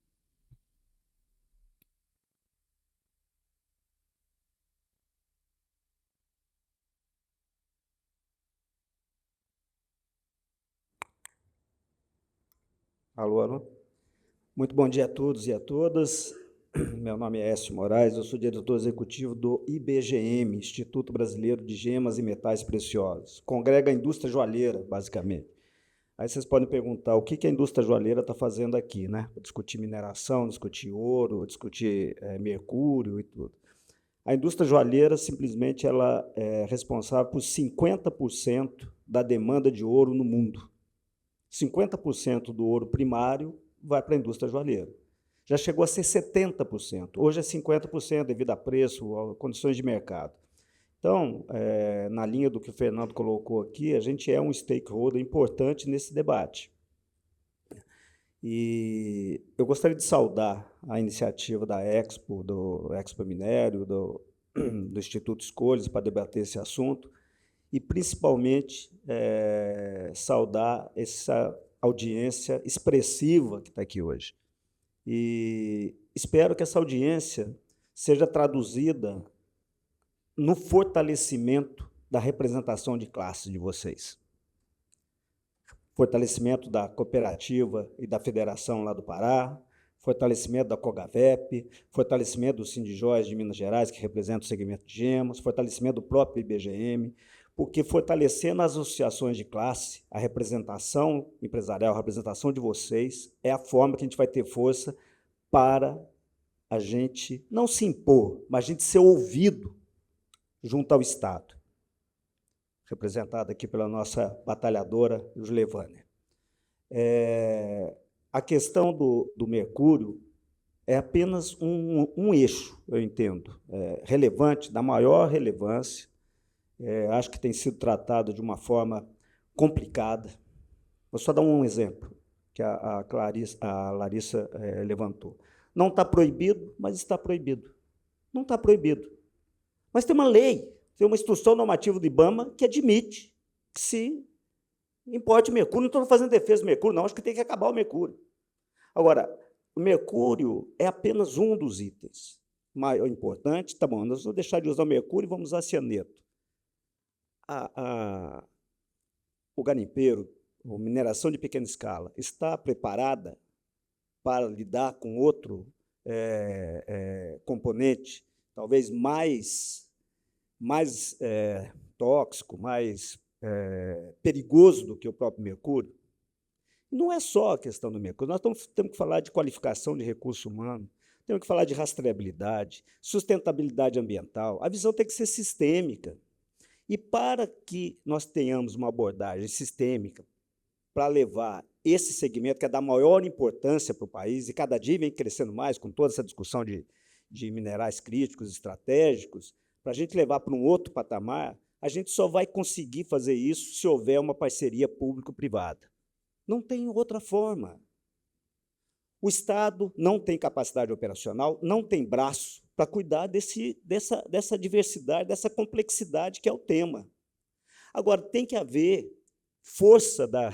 Alô, alô. Muito bom dia a todos e a todas. Meu nome é Écio Moraes, eu sou diretor executivo do IBGM, Instituto Brasileiro de Gemas e Metais Preciosos. Congrega a indústria joalheira, basicamente. Aí vocês podem perguntar o que a indústria joalheira está fazendo aqui, né? Discutir mineração, discutir ouro, discutir mercúrio e tudo. A indústria joalheira, simplesmente, ela é responsável por 50% da demanda de ouro no mundo. 50% do ouro primário vai para a indústria joalheira. Já chegou a ser 70%. Hoje é 50% devido a preço, a condições de mercado. Então, na linha do que o Fernando colocou aqui, a gente é um stakeholder importante nesse debate. E eu gostaria de saudar a iniciativa da Expo, do Expo Minério, do Instituto Escolhas, para debater esse assunto, e, principalmente, saudar essa audiência expressiva que está aqui hoje. E espero que essa audiência seja traduzida no fortalecimento da representação de classe de vocês. Fortalecimento da cooperativa e da federação lá do Pará, fortalecimento da COGAVEP, fortalecimento do Sindijóias de Minas Gerais, que representa o segmento de gemas, fortalecimento do próprio IBGM, porque fortalecendo as associações de classe, a representação empresarial, a representação de vocês, é a forma que a gente vai ter força para a gente não se impor, mas a gente ser ouvido junto ao Estado, representada aqui pela nossa batalhadora Juslevânia. A questão do mercúrio é apenas um eixo, eu entendo, relevante, da maior relevância. Acho que tem sido tratado de uma forma complicada. Vou só dar um exemplo que a Larissa levantou. Não está proibido, mas está proibido. Não está proibido. Mas tem uma lei, tem uma instrução normativa do IBAMA que admite que se importe mercúrio. Não estou fazendo defesa do mercúrio, não. Acho que tem que acabar o mercúrio. Agora, o mercúrio é apenas um dos itens mais importantes. Tá bom, nós vamos deixar de usar o mercúrio e vamos usar cianeto. O garimpeiro, a mineração de pequena escala, está preparada para lidar com outro componente, talvez mais tóxico, mais perigoso do que o próprio mercúrio? Não é só a questão do mercúrio, nós temos que falar de qualificação de recurso humano, temos que falar de rastreabilidade, sustentabilidade ambiental, a visão tem que ser sistêmica. E para que nós tenhamos uma abordagem sistêmica para levar esse segmento, que é da maior importância para o país, e cada dia vem crescendo mais, com toda essa discussão de minerais críticos, estratégicos, para a gente levar para um outro patamar, a gente só vai conseguir fazer isso se houver uma parceria público-privada. Não tem outra forma. O Estado não tem capacidade operacional, não tem braço para cuidar dessa diversidade, dessa complexidade que é o tema. Agora, tem que haver força da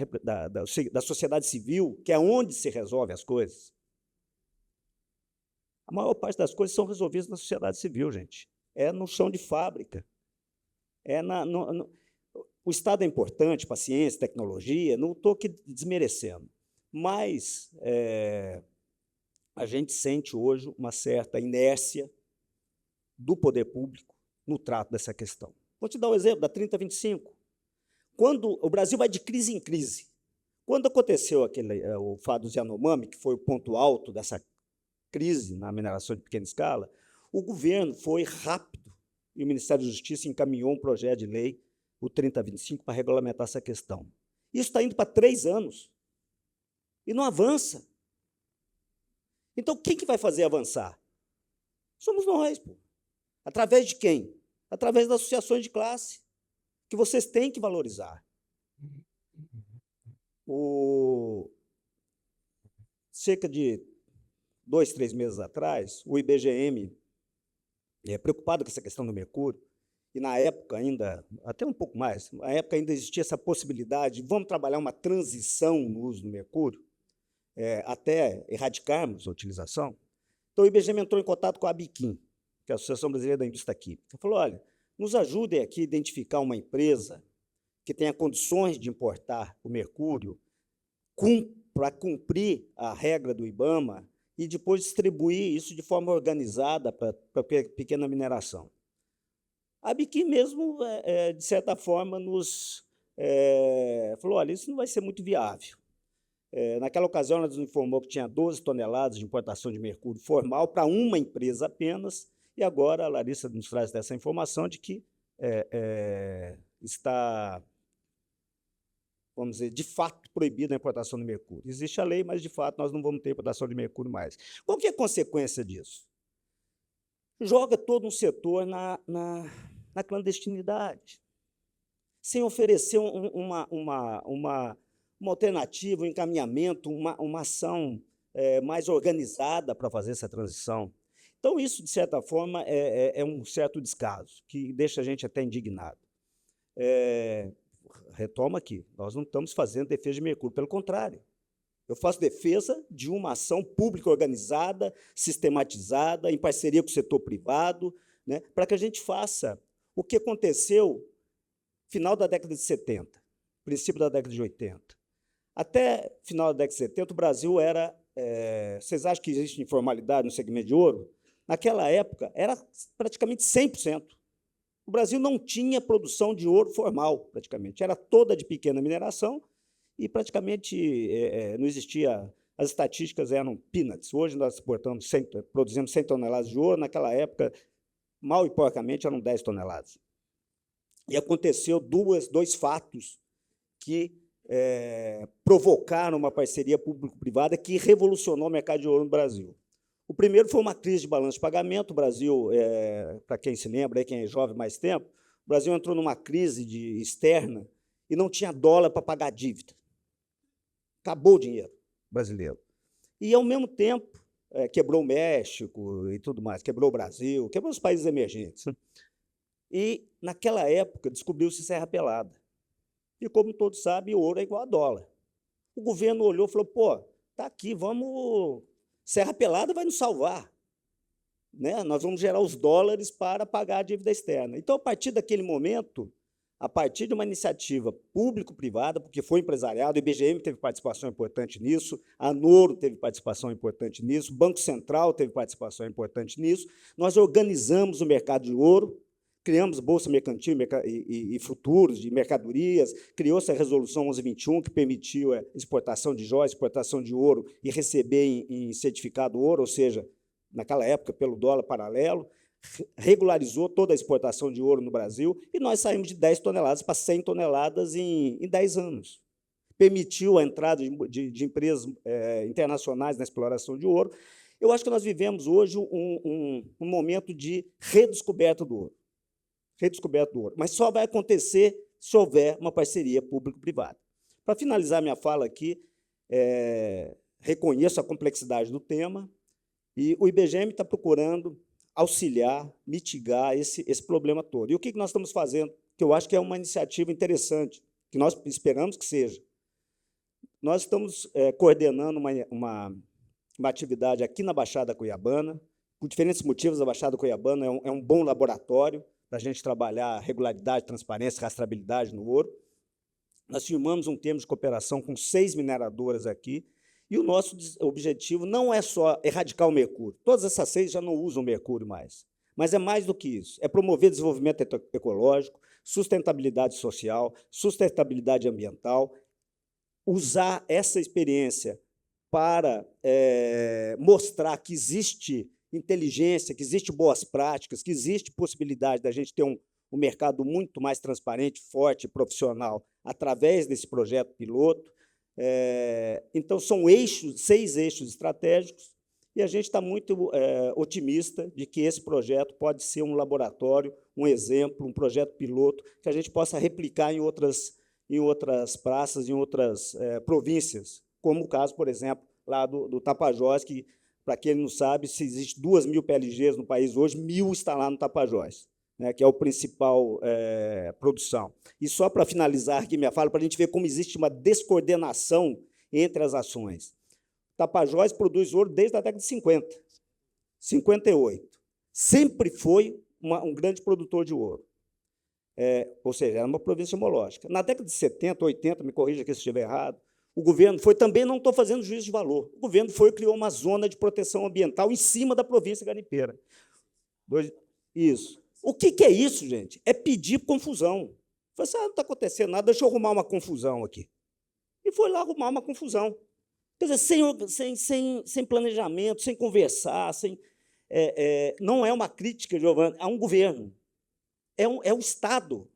sociedade civil, que é onde se resolve as coisas. A maior parte das coisas são resolvidas na sociedade civil, gente. É no chão de fábrica. O Estado é importante para a ciência, tecnologia, não estou aqui desmerecendo, mas a gente sente hoje uma certa inércia do poder público no trato dessa questão. Vou te dar um exemplo da 3025. Quando o Brasil vai de crise em crise. Quando aconteceu o fato do Yanomami, que foi o ponto alto dessa crise na mineração de pequena escala, o governo foi rápido e o Ministério da Justiça encaminhou um projeto de lei, o 3025, para regulamentar essa questão. Isso está indo para 3 anos e não avança. Então, quem que vai fazer avançar? Somos nós, pô. Através de quem? Através das associações de classe, que vocês têm que valorizar. Cerca de 2, 3 meses atrás, o IBGM, preocupado com essa questão do mercúrio, e na época ainda, até um pouco mais, na época ainda existia essa possibilidade de vamos trabalhar uma transição no uso do mercúrio, até erradicarmos a utilização. Então, o IBGM entrou em contato com a ABIQUIM, que é a Associação Brasileira da Indústria Química. Falou, olha, nos ajudem aqui a identificar uma empresa que tenha condições de importar o mercúrio para cumprir a regra do IBAMA e depois distribuir isso de forma organizada para a pequena mineração. A Biquim mesmo, de certa forma, nos falou, olha, isso não vai ser muito viável. Naquela ocasião, ela nos informou que tinha 12 toneladas de importação de mercúrio formal para uma empresa apenas, e agora a Larissa nos traz essa informação de que está, vamos dizer, de fato proibida a importação de mercúrio. Existe a lei, mas, de fato, nós não vamos ter importação de mercúrio mais. Qual que é a consequência disso? Joga todo um setor na clandestinidade, sem oferecer uma alternativa, um encaminhamento, uma ação mais organizada para fazer essa transição. Então, isso, de certa forma, é um certo descaso, que deixa a gente até indignado. Retomo aqui, nós não estamos fazendo defesa de mercúrio, pelo contrário. Eu faço defesa de uma ação pública organizada, sistematizada, em parceria com o setor privado, né, para que a gente faça o que aconteceu no final da década de 70, princípio da década de 80. Até final da década de 70, o Brasil era... vocês acham que existe informalidade no segmento de ouro? Naquela época, era praticamente 100%. O Brasil não tinha produção de ouro formal, praticamente. Era toda de pequena mineração e praticamente não existia... As estatísticas eram peanuts. Hoje nós produzimos 100 toneladas de ouro. Naquela época, mal e porcamente, eram 10 toneladas. E aconteceu dois fatos que provocaram uma parceria público-privada que revolucionou o mercado de ouro no Brasil. O primeiro foi uma crise de balanço de pagamento. O Brasil, para quem se lembra, quem é jovem mais tempo, o Brasil entrou numa crise externa e não tinha dólar para pagar a dívida. Acabou o dinheiro brasileiro. E, ao mesmo tempo, quebrou o México e tudo mais, quebrou o Brasil, quebrou os países emergentes. E, naquela época, descobriu-se Serra Pelada. E, como todos sabem, ouro é igual a dólar. O governo olhou e falou, pô, tá aqui, vamos... Serra Pelada vai nos salvar. Né? Nós vamos gerar os dólares para pagar a dívida externa. Então, a partir daquele momento, a partir de uma iniciativa público-privada, porque foi empresariado, o IBGM teve participação importante nisso, a Noro teve participação importante nisso, o Banco Central teve participação importante nisso, nós organizamos o mercado de ouro, criamos bolsa mercantil e futuros de mercadorias, criou-se a Resolução 1121, que permitiu a exportação de joias, exportação de ouro e receber em certificado ouro, ou seja, naquela época, pelo dólar paralelo, regularizou toda a exportação de ouro no Brasil e nós saímos de 10 toneladas para 100 toneladas em 10 anos. Permitiu a entrada de empresas internacionais na exploração de ouro. Eu acho que nós vivemos hoje um momento de redescoberta do ouro. Redescoberta do ouro. Mas só vai acontecer se houver uma parceria público-privada. Para finalizar minha fala aqui, reconheço a complexidade do tema e o IBGM está procurando auxiliar, mitigar esse problema todo. E o que nós estamos fazendo, que eu acho que é uma iniciativa interessante, que nós esperamos que seja. Nós estamos coordenando uma atividade aqui na Baixada Cuiabana, por diferentes motivos. A Baixada Cuiabana é um bom laboratório para a gente trabalhar regularidade, transparência, rastreabilidade no ouro. Nós firmamos um termo de cooperação com 6 mineradoras aqui, e o nosso objetivo não é só erradicar o mercúrio. Todas essas 6 já não usam mercúrio mais. Mas é mais do que isso. É promover desenvolvimento ecológico, sustentabilidade social, sustentabilidade ambiental, usar essa experiência para mostrar que existe inteligência, que existe boas práticas, que existe possibilidade da gente ter um mercado muito mais transparente, forte, profissional, através desse projeto piloto. Então, são 6 eixos estratégicos, e a gente está muito otimista de que esse projeto pode ser um laboratório, um exemplo, um projeto piloto, que a gente possa replicar em outras praças, em outras províncias, como o caso, por exemplo, lá do Tapajós, que, para quem não sabe, se existe 2.000 PLGs no país hoje, 1.000 está lá no Tapajós, né, que é o principal produção. E só para finalizar aqui minha fala, para a gente ver como existe uma descoordenação entre as ações. Tapajós produz ouro desde a década de 50, 58. Sempre foi um grande produtor de ouro. Ou seja, era uma província homológica. Na década de 70, 80, me corrija aqui se estiver errado, O governo foi, também não estou fazendo juízo de valor, o governo foi e criou uma zona de proteção ambiental em cima da província garimpeira. Isso. O que é isso, gente? É pedir confusão. Falei assim, não está acontecendo nada, deixa eu arrumar uma confusão aqui. E foi lá arrumar uma confusão. Quer dizer, sem planejamento, sem conversar, não é uma crítica, Giovana, a um governo. É o Estado.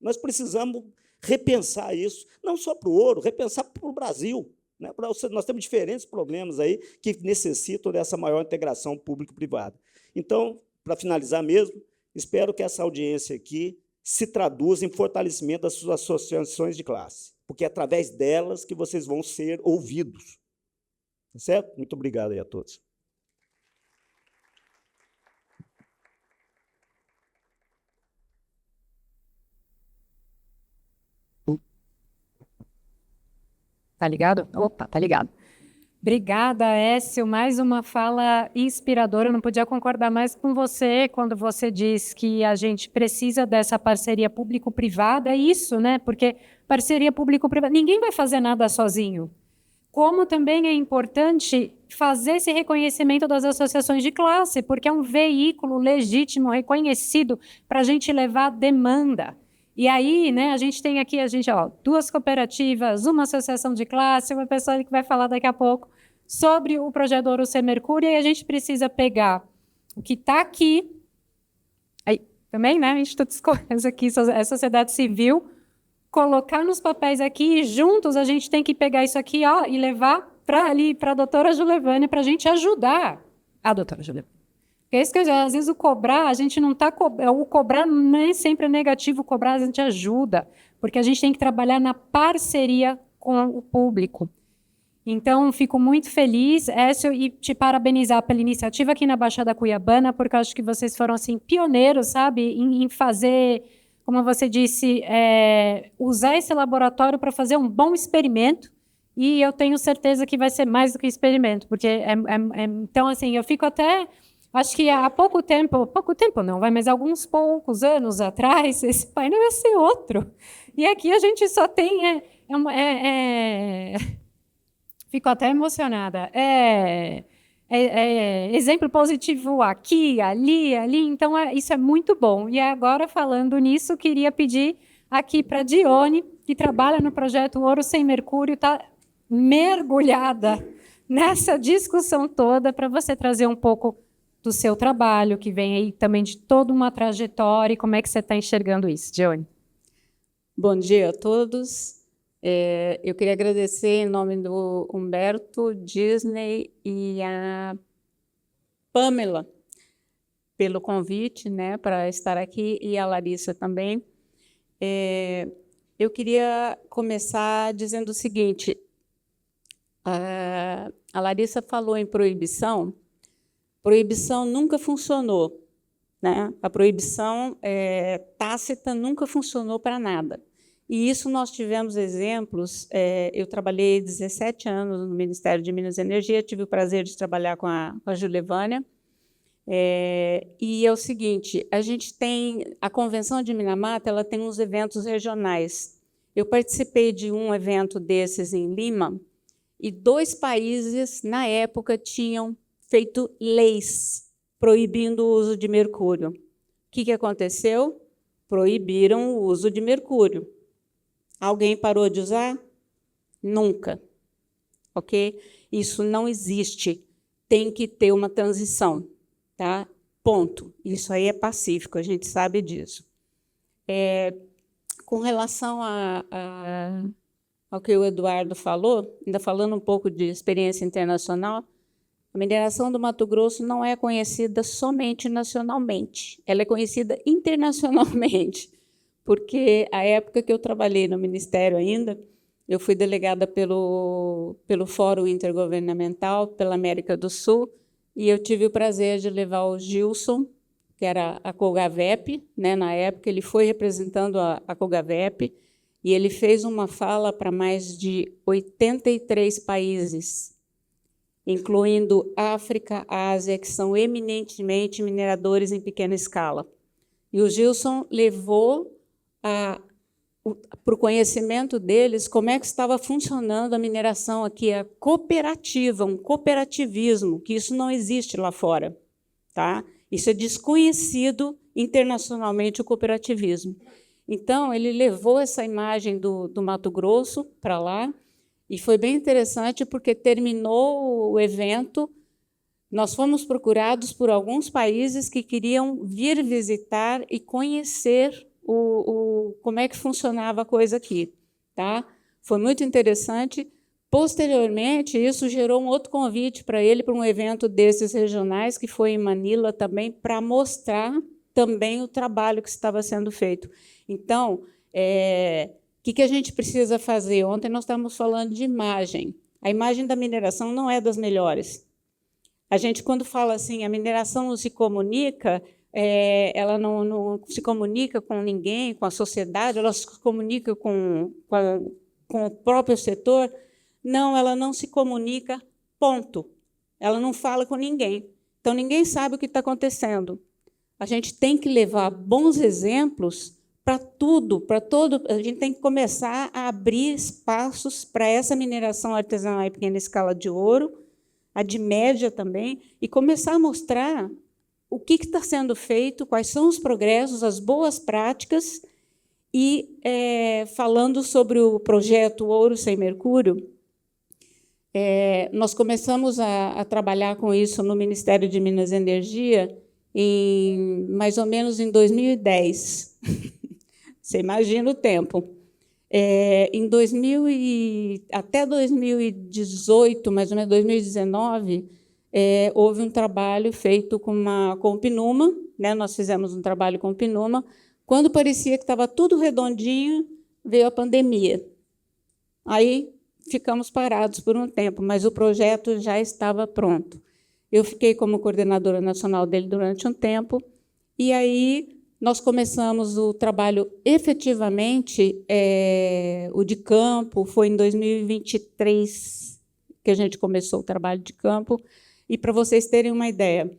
Nós precisamos repensar isso, não só para o ouro, repensar para o Brasil. Né? Nós temos diferentes problemas aí que necessitam dessa maior integração público-privada. Então, para finalizar mesmo, espero que essa audiência aqui se traduza em fortalecimento das suas associações de classe, porque é através delas que vocês vão ser ouvidos. Tá certo? Muito obrigado aí a todos. Tá ligado? Opa, tá ligado. Obrigada, Écio. Mais uma fala inspiradora. Eu não podia concordar mais com você quando você diz que a gente precisa dessa parceria público-privada. É isso, né? Porque parceria público-privada, ninguém vai fazer nada sozinho. Como também é importante fazer esse reconhecimento das associações de classe, porque é um veículo legítimo, reconhecido, para a gente levar demanda. E aí, né, a gente tem aqui, duas cooperativas, uma associação de classe, uma pessoa que vai falar daqui a pouco sobre o projeto Ouro Sem Mercúrio, e a gente precisa pegar o que está aqui, aí, também, né, Instituto Escolas aqui, é sociedade civil, colocar nos papéis aqui, e juntos a gente tem que pegar isso aqui, ó, e levar para ali, para a doutora Julevânia, para a gente ajudar a doutora Julevânia. É isso que às vezes o cobrar, a gente não está o cobrar nem sempre é negativo, o cobrar a gente ajuda, porque a gente tem que trabalhar na parceria com o público. Então, fico muito feliz, Écio, e te parabenizar pela iniciativa aqui na Baixada Cuiabana, porque eu acho que vocês foram assim pioneiros, sabe, em fazer, como você disse, usar esse laboratório para fazer um bom experimento. E eu tenho certeza que vai ser mais do que experimento, porque então assim, eu fico até acho que há pouco tempo não, mas alguns poucos anos atrás, esse painel ia ser outro. E aqui a gente só tem... Fico até emocionada. Exemplo positivo aqui, ali. Então, isso é muito bom. E agora, falando nisso, queria pedir aqui para a Dione, que trabalha no projeto Ouro Sem Mercúrio, está mergulhada nessa discussão toda, para você trazer um pouco do seu trabalho, que vem aí também de toda uma trajetória, e como é que você está enxergando isso, Dione? Bom dia a todos. Eu queria agradecer em nome do Humberto, Disney e a Pamela pelo convite, né, para estar aqui, e a Larissa também. Eu queria começar dizendo o seguinte, a Larissa falou em proibição. Proibição nunca funcionou, né? A proibição tácita nunca funcionou para nada. E isso nós tivemos exemplos. Eu trabalhei 17 anos no Ministério de Minas e Energia, tive o prazer de trabalhar com a Julevânia. E é o seguinte, a gente tem a Convenção de Minamata, ela tem uns eventos regionais. Eu participei de um evento desses em Lima, e 2 países, na época, tinham feito leis proibindo o uso de mercúrio. O que aconteceu? Proibiram o uso de mercúrio. Alguém parou de usar? Nunca. Ok? Isso não existe. Tem que ter uma transição. Tá? Ponto. Isso aí é pacífico, a gente sabe disso. Com relação ao que o Eduardo falou, ainda falando um pouco de experiência internacional, a mineração do Mato Grosso não é conhecida somente nacionalmente, ela é conhecida internacionalmente, porque a época que eu trabalhei no Ministério ainda, eu fui delegada pelo Fórum Intergovernamental pela América do Sul, e eu tive o prazer de levar o Gilson, que era a COGAVEP, né, na época, ele foi representando a COGAVEP, e ele fez uma fala para mais de 83 países, incluindo África, Ásia, que são eminentemente mineradores em pequena escala. E o Gilson levou para o conhecimento deles, como é que estava funcionando a mineração aqui, a cooperativa, um cooperativismo, que isso não existe lá fora. Tá? Isso é desconhecido internacionalmente, o cooperativismo. Então, ele levou essa imagem do Mato Grosso para lá, e foi bem interessante, porque terminou o evento, nós fomos procurados por alguns países que queriam vir visitar e conhecer como é que funcionava a coisa aqui. Tá? Foi muito interessante. Posteriormente, isso gerou um outro convite para ele, para um evento desses regionais, que foi em Manila também, para mostrar também o trabalho que estava sendo feito. Então, o que a gente precisa fazer? Ontem nós estávamos falando de imagem. A imagem da mineração não é das melhores. A gente, quando fala assim, a mineração não se comunica, ela não se comunica com ninguém, com a sociedade, ela se comunica com o próprio setor. Não, ela não se comunica, ponto. Ela não fala com ninguém. Então, ninguém sabe o que está acontecendo. A gente tem que levar bons exemplos para tudo, para todo. A gente tem que começar a abrir espaços para essa mineração artesanal em pequena escala de ouro, a de média também, e começar a mostrar o que está sendo feito, quais são os progressos, as boas práticas, e falando sobre o projeto Ouro Sem Mercúrio, nós começamos a trabalhar com isso no Ministério de Minas e Energia mais ou menos em 2010. Você imagina o tempo. Até 2018, mais ou menos 2019, houve um trabalho feito com o PNUMA, né? Nós fizemos um trabalho com o PNUMA. Quando parecia que estava tudo redondinho, veio a pandemia. Aí ficamos parados por um tempo, mas o projeto já estava pronto. Eu fiquei como coordenadora nacional dele durante um tempo, e aí nós começamos o trabalho efetivamente, o de campo, foi em 2023 que a gente começou o trabalho de campo, e para vocês terem uma ideia,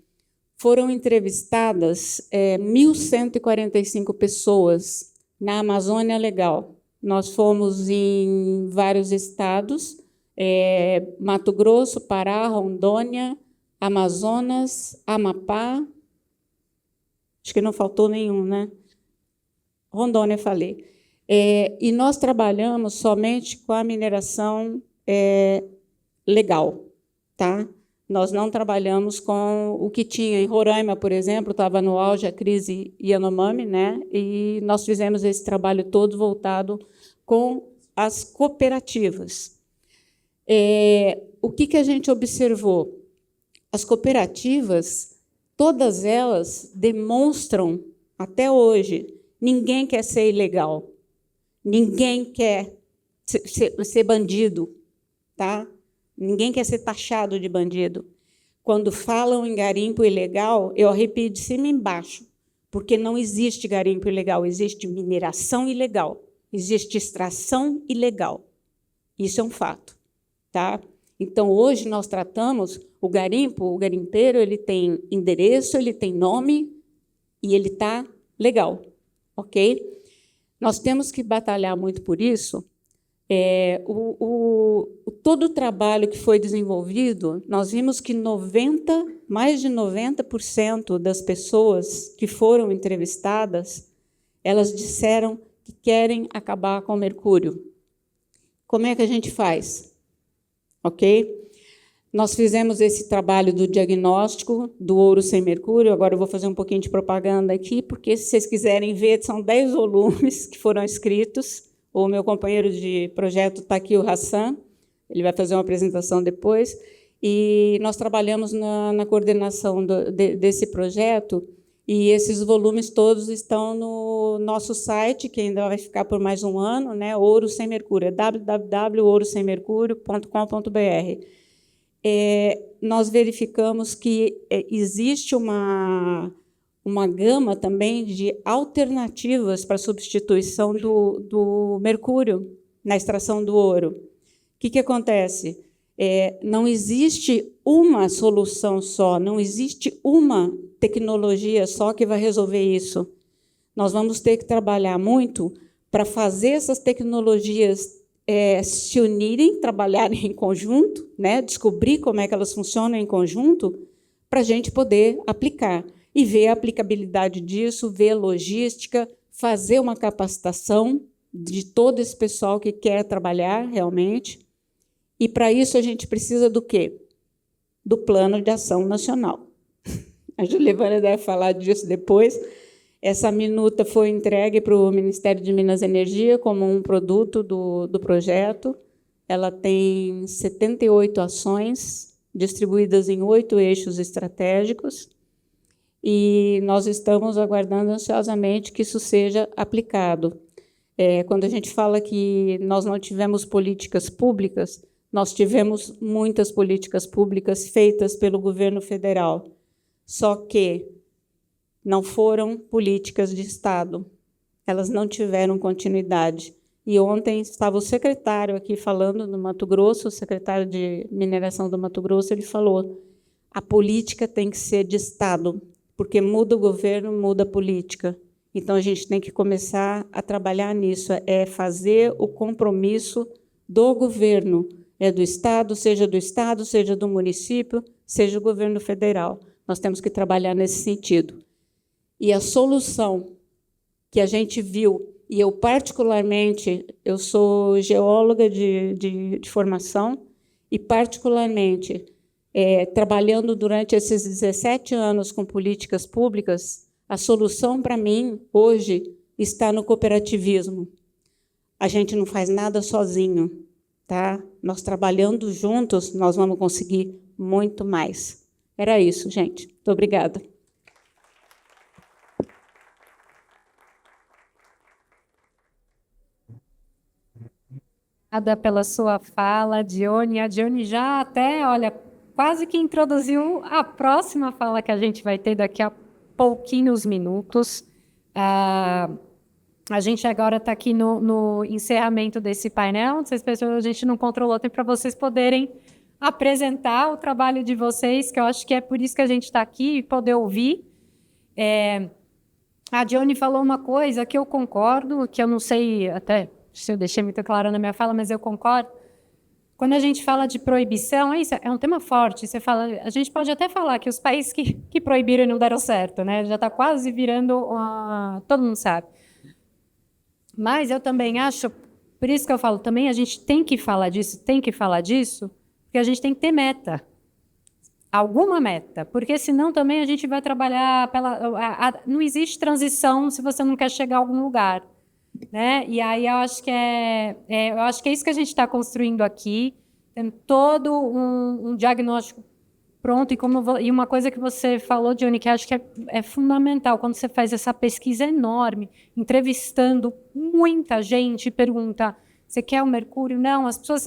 foram entrevistadas 1.145 pessoas na Amazônia Legal. Nós fomos em vários estados, Mato Grosso, Pará, Rondônia, Amazonas, Amapá, acho que não faltou nenhum, né? Rondônia, falei. E nós trabalhamos somente com a mineração legal, tá? Nós não trabalhamos com o que tinha em Roraima, por exemplo, estava no auge a crise Yanomami, né? E nós fizemos esse trabalho todo voltado com as cooperativas. O que a gente observou? As cooperativas, todas elas demonstram, até hoje, ninguém quer ser ilegal, ninguém quer ser bandido, tá? Ninguém quer ser taxado de bandido. Quando falam em garimpo ilegal, eu arrepio de cima e embaixo, porque não existe garimpo ilegal, existe mineração ilegal, existe extração ilegal. Isso é um fato. Tá? Então, hoje, nós tratamos o garimpeiro, ele tem endereço, ele tem nome e ele está legal. Ok? Nós temos que batalhar muito por isso. Todo o trabalho que foi desenvolvido, nós vimos que mais de 90% das pessoas que foram entrevistadas, elas disseram que querem acabar com o mercúrio. Como é que a gente faz? Ok? Nós fizemos esse trabalho do diagnóstico do ouro sem mercúrio. Agora eu vou fazer um pouquinho de propaganda aqui, porque, se vocês quiserem ver, são 10 volumes que foram escritos. O meu companheiro de projeto está aqui, o Hassan, ele vai fazer uma apresentação depois. E nós trabalhamos na coordenação desse projeto, e esses volumes todos estão no nosso site, que ainda vai ficar por mais um ano, né? Ouro Sem Mercúrio, www.ourosemmercurio.com.br. Nós verificamos que existe uma gama também de alternativas para a substituição do mercúrio na extração do ouro. O que acontece? Não existe uma solução só, não existe uma tecnologia só que vai resolver isso. Nós vamos ter que trabalhar muito para fazer essas tecnologias se unirem, trabalharem em conjunto, né? Descobrir como é que elas funcionam em conjunto, para a gente poder aplicar e ver a aplicabilidade disso, ver a logística, fazer uma capacitação de todo esse pessoal que quer trabalhar realmente. E, para isso, a gente precisa do quê? Do Plano de Ação Nacional. A Julivânia deve falar disso depois. Essa minuta foi entregue para o Ministério de Minas e Energia como um produto do projeto. Ela tem 78 ações distribuídas em 8 eixos estratégicos, e nós estamos aguardando ansiosamente que isso seja aplicado. Quando a gente fala que nós não tivemos políticas públicas, nós tivemos muitas políticas públicas feitas pelo governo federal, só que não foram políticas de Estado, elas não tiveram continuidade. E ontem estava o secretário aqui falando no Mato Grosso, o secretário de Mineração do Mato Grosso, ele falou: a política tem que ser de Estado, porque muda o governo, muda a política. Então, a gente tem que começar a trabalhar nisso, fazer o compromisso do governo, do Estado, seja do município, seja do governo federal. Nós temos que trabalhar nesse sentido. E a solução que a gente viu, e eu particularmente, eu sou geóloga de formação, e particularmente, trabalhando durante esses 17 anos com políticas públicas, a solução para mim, hoje, está no cooperativismo. A gente não faz nada sozinho, tá? Nós trabalhando juntos, nós vamos conseguir muito mais. Era isso, gente. Muito obrigada. Obrigada pela sua fala, Dione. A Dione já até, olha, quase que introduziu a próxima fala que a gente vai ter daqui a pouquinhos minutos. A gente agora está aqui no encerramento desse painel. Não sei se a gente não controlou o tempo para vocês poderem apresentar o trabalho de vocês, que eu acho que é por isso que a gente está aqui e poder ouvir. A Dione falou uma coisa que eu concordo, que eu não sei até se eu deixei muito claro na minha fala, mas eu concordo. Quando a gente fala de proibição, isso é um tema forte. Você fala, a gente pode até falar que os países que proibiram e não deram certo, né? Já está quase virando, todo mundo sabe. Mas eu também acho, por isso que eu falo, também a gente tem que falar disso, porque a gente tem que ter meta. Alguma meta, porque senão também a gente vai trabalhar não existe transição se você não quer chegar a algum lugar, né? E aí eu acho que eu acho que é isso que a gente está construindo aqui, tendo todo um diagnóstico pronto, e uma coisa que você falou, Dione, que acho que é fundamental, quando você faz essa pesquisa enorme, entrevistando muita gente, pergunta, você quer o mercúrio? Não, as pessoas,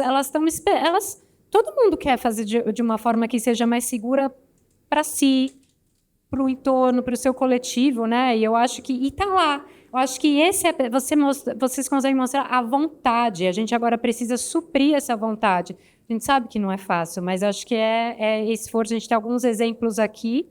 todo mundo quer fazer de uma forma que seja mais segura para si, para o entorno, para o seu coletivo, né? E eu acho que está lá. Eu acho que vocês conseguem mostrar a vontade. A gente agora precisa suprir essa vontade. A gente sabe que não é fácil, mas acho que é esforço. A gente tem alguns exemplos aqui.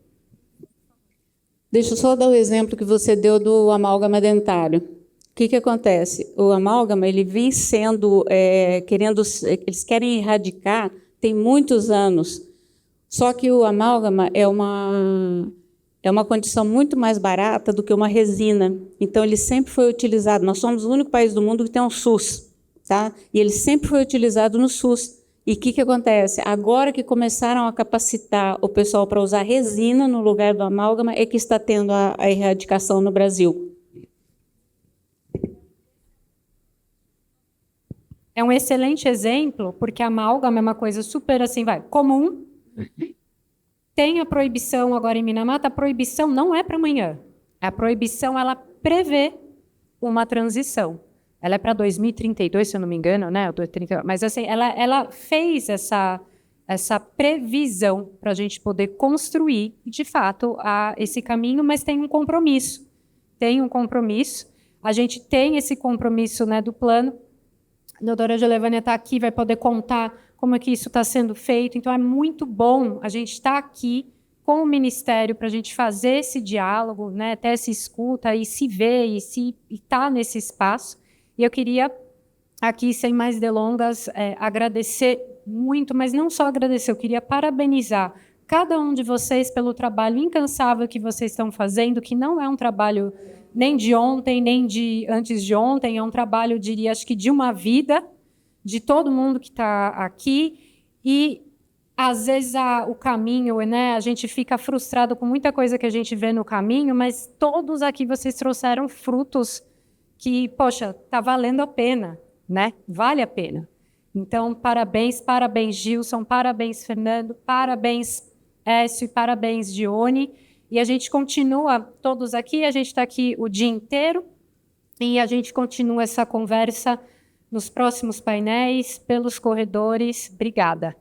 Deixa eu só dar o exemplo que você deu do amálgama dentário. O que acontece? O amálgama ele vem sendo eles querem erradicar tem muitos anos. Só que o amálgama é uma condição muito mais barata do que uma resina. Então ele sempre foi utilizado. Nós somos o único país do mundo que tem um SUS, tá? E ele sempre foi utilizado no SUS. E o que acontece? Agora que começaram a capacitar o pessoal para usar resina no lugar do amálgama, é que está tendo a erradicação no Brasil. É um excelente exemplo, porque a amálgama é uma coisa super assim, comum. Tem a proibição agora em Minamata, a proibição não é para amanhã. A proibição, ela prevê uma transição. Ela é para 2032, se eu não me engano, né? Mas assim, ela fez essa previsão para a gente poder construir, de fato, esse caminho, mas tem um compromisso. A gente tem esse compromisso, né, do plano. A doutora Julivânia está aqui, vai poder contar como é que isso está sendo feito. Então, é muito bom a gente estar aqui com o Ministério para a gente fazer esse diálogo, né, ter essa escuta e se ver e estar nesse espaço. E eu queria, aqui, sem mais delongas, agradecer muito, mas não só agradecer, eu queria parabenizar cada um de vocês pelo trabalho incansável que vocês estão fazendo, que não é um trabalho nem de ontem, nem de antes de ontem, é um trabalho, diria, acho que de uma vida, de todo mundo que está aqui. E, às vezes, o caminho, né, a gente fica frustrado com muita coisa que a gente vê no caminho, mas todos aqui vocês trouxeram frutos que, poxa, está valendo a pena, né? Vale a pena. Então, parabéns, parabéns, Gilson, parabéns, Fernando, parabéns, Écio, e parabéns, Dione. E a gente continua todos aqui, a gente está aqui o dia inteiro, e a gente continua essa conversa nos próximos painéis, pelos corredores. Obrigada.